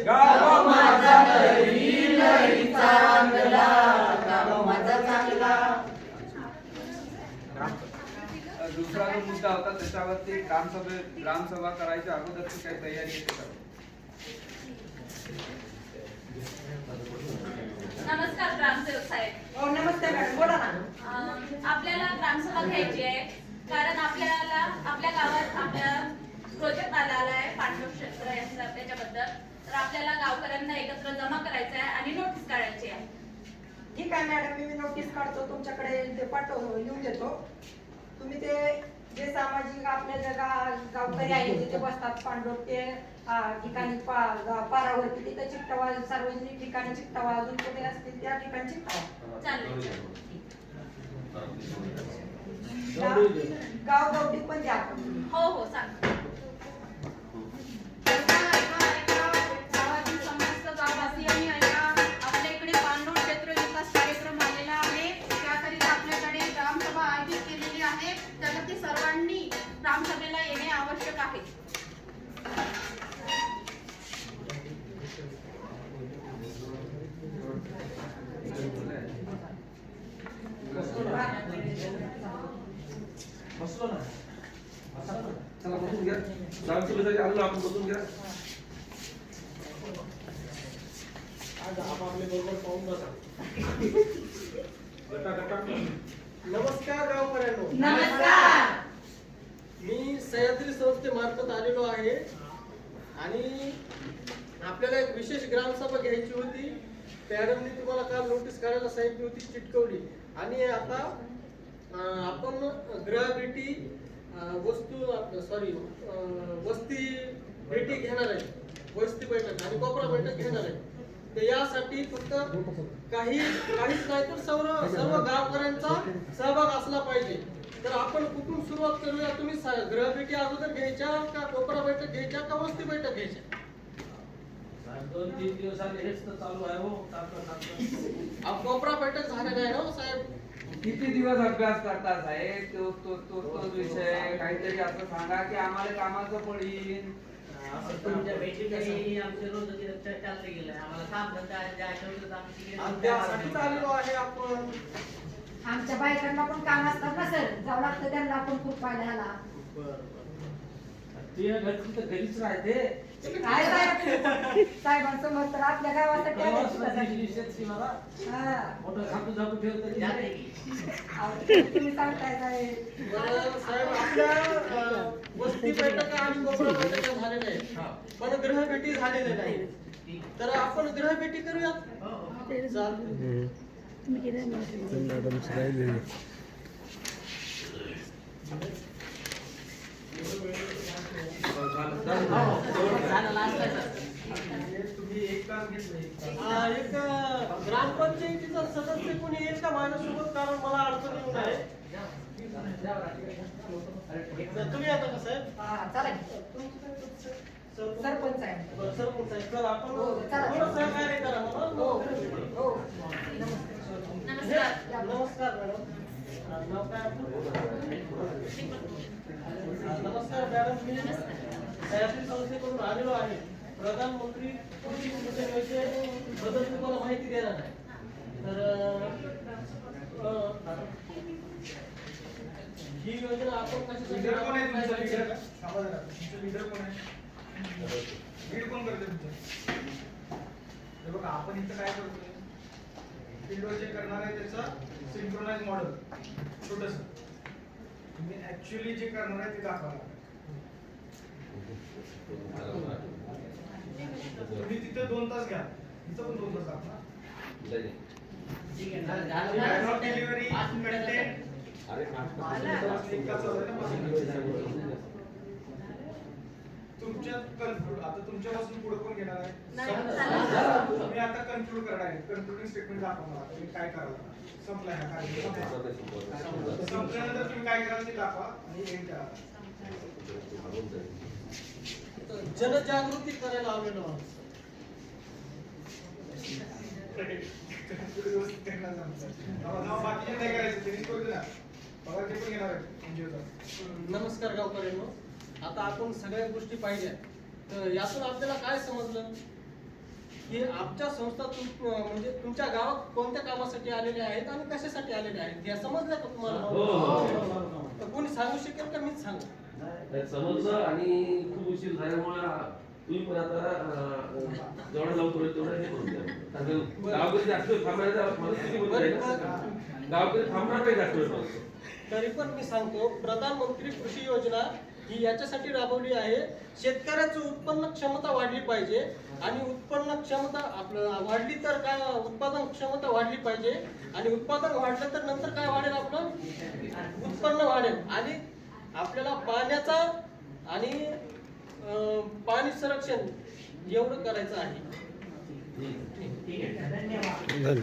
गाव माझा लई लई चांगला गाव माझा चांगला. दुसरा जो मुद्दा होता त्याच्यावरती ग्रामसभा करायच्या अगोदरची काही तयारी आहे का? नमस्कार ग्रामसेवक साहेब. हो नमस्ते मॅडम, बोला ना. आपल्याला ग्रामसभा घ्यायची आहे कारण आपल्याला आपल्या गावात आपल्या प्रोजेक्ट आला आहे पांडव क्षेत्र त्याच्याबद्दल. तर आपल्याला गावकऱ्यांना एकत्र जमा करायचं आहे आणि नोटीस काढायची आहे. ठीक आहे मॅडम, मी नोटीस काढतो तुमच्याकडे, ते पाठव लिहून देतो. तुम्ही ते जे सामाजिक आपल्या गावकरी आहेत जिथे बसतात पांडव ते ठिकाणी पारावरती तिथे चिकटवा, सार्वजनिक ठिकाणी चिकटवा, अजून कुठे असतील त्या ठिकाणी चिकटवा. चालेल. गाव गवटी पण द्या आपण. हो हो सांग. गावातील समस्त गाववासियांनी ऐका. आपल्या इकडे पांडव क्षेत्र विकास कार्यक्रम आलेला आहे. त्याकरिता आपल्याकडे ग्रामसभा आयोजित केलेली आहे. त्यासाठी सर्वांनी ग्रामसभेला येणे आवश्यक आहे. बसलो ना. चला बसून घ्या. ग्रामसभेसाठी आलो आपण, बसून घ्या. आज आपापले बरोबर पाहून बसा. नमस्कार गावकऱ्यांनो. नमस्कार. मी सह्याद्री संस्थेमार्फत आलेलो आहे आणि आपल्याला एक विशेष ग्रामसभा घ्यायची होती. मॅडमनी तुम्हाला काल नोटीस काढायला सांगितली होती, चिटकवली. आणि आता आपण गृहभेटी वस्ती भेटी घेणार आहे, वस्ती बैठक आणि कोपरा बैठक घेणार आहे. तर यासाठी फक्त काहीच नाही तर सर्व गावकऱ्यांचा सहभाग असला पाहिजे. तर आपण कुठून सुरुवात करूया? तुम्ही गृहभेटी अगोदर घ्यायच्या का कोपरा बैठक घ्यायच्या का वस्ती बैठक घ्यायच्या? 2-3 दिवसांनी हेच तर चालू आहे हो. सारखं कोपरा बैठक झालेला आहे ना साहेब? किती दिवस अभ्यास करता साहेब? तो विषय काहीतरी असं सांगा की आम्हाला कामाचं पडीन. तुमच्या भेटीतही आमचे रोजची चर्चा चालली गेली आहे. आम्हाला काम धंदा आहे, आठवड्यात आमची आणि त्यासाठीच आलेलो आहे आपण. आमच्या बायकांना पण काम असतात ना सर, जावं लागतं त्यांना पण खूप पाहायला. ते घरची तर घरीच राहते. काय साहेब, साहेबांसमोर तर आपल्या गावासाठी आले तुझ्यासाठी. हा. मोठं झाकू झाकू ठेवतं. तुम्ही सांगताय साहेब. बरं साहेब, आपल्या वस्ती बैठका आणि कोपरा बैठका झालेल्या आहेत, पण गृहभेटी झालेल्या नाही. तर आपण गृहभेटी करूयात. चालतंय. तुम्ही एक तास घेतलं. एक ग्रामपंचायतीचा सदस्य कोणी येईल का माझ्यासोबत? कारण मला अडचण येऊ नये. तुम्ही आता का साहेब? हा चला सरपंच आहे. बरं, सरपंच साहेब, चला आपण हो, चला. थोडं सहकार्य करा मला. हो हो. नमस्कार. नमस्कार मॅडम. नाव काय आपलं? नमस्कार मॅडम, मी सह्याद्री संस्थेकडून आलेलो आहे. प्रधानमंत्री कृषी सिंचन योजनेबद्दल तुम्हाला माहिती देणार आहे. तर ही योजना आपण कशासाठी लीडर कोण आहे तुमचा? लीडर तुमचं लीडर कोण आहे? लीड कोण करते तुमचं? हे बघा, आपण इथं काय करतोय, फील्डवर जे करणार आहे त्याचं सिंक्रोनाइज मॉडेल छोटस. तुम्ही ऍक्च्युअली जे करणार आहे ते दाखवा. तुम्ही तिथे 2 तास घ्या, इथं पण 2 तास दाखवा. डिलिव्हरी कंटेंट आता तुमच्यापासून पुढे कोण घेणार आहे? नाही. तुम्ही आता कन्क्लूड करणार आहे. कन्क्लुडिंग स्टेटमेंट दाखवा मला. तुम्ही काय कराल? संपला हा कार्यक्रम. संपल्यानंतर तुम्ही काय कराल ते दाखवा आणि एंड करा. जनजागृती करायला आलेलो आहोत. व्यवस्थित करणार सांगतो. बाकीचे काय करायचं त्यांनी करू दे ना. पगार ते पण घेणार आहे NGO चा. नमस्कार गावकऱ्यांनो. आता आपण सगळ्या गोष्टी पाहिल्या, तर यातून आपल्याला काय समजलं की आमच्या संस्था म्हणजे तुमच्या गावात कोणत्या कामासाठी आलेल्या आहेत आणि कशासाठी आलेल्या आहेत या समजल्या का तुम्हाला? तर कोणी सांगू शकेल का? मीच सांगू. समजलं आणि खूप उशीर झाल्यामुळे तुम्ही पण आता जेवढं लवकर होईल तेवढं हे करून द्या. कारण गावकरी जास्त वेळ थांबायला परिस्थिती बनते ना. गावकरी थांबणार नाही जास्त वेळ. तरी पण मी सांगतो, प्रधानमंत्री कृषी योजना ही याच्यासाठी राबवली आहे, शेतकऱ्याचं उत्पन्न क्षमता वाढली पाहिजे आणि उत्पन्न क्षमता आपलं वाढली तर काय, उत्पादन क्षमता वाढली पाहिजे आणि उत्पादन वाढलं तर नंतर काय वाढेल? आपलं उत्पन्न वाढेल आणि आपल्याला पाण्याचा आणि पाणी संरक्षण एवढं करायचं आहे. ठीक आहे, धन्यवाद.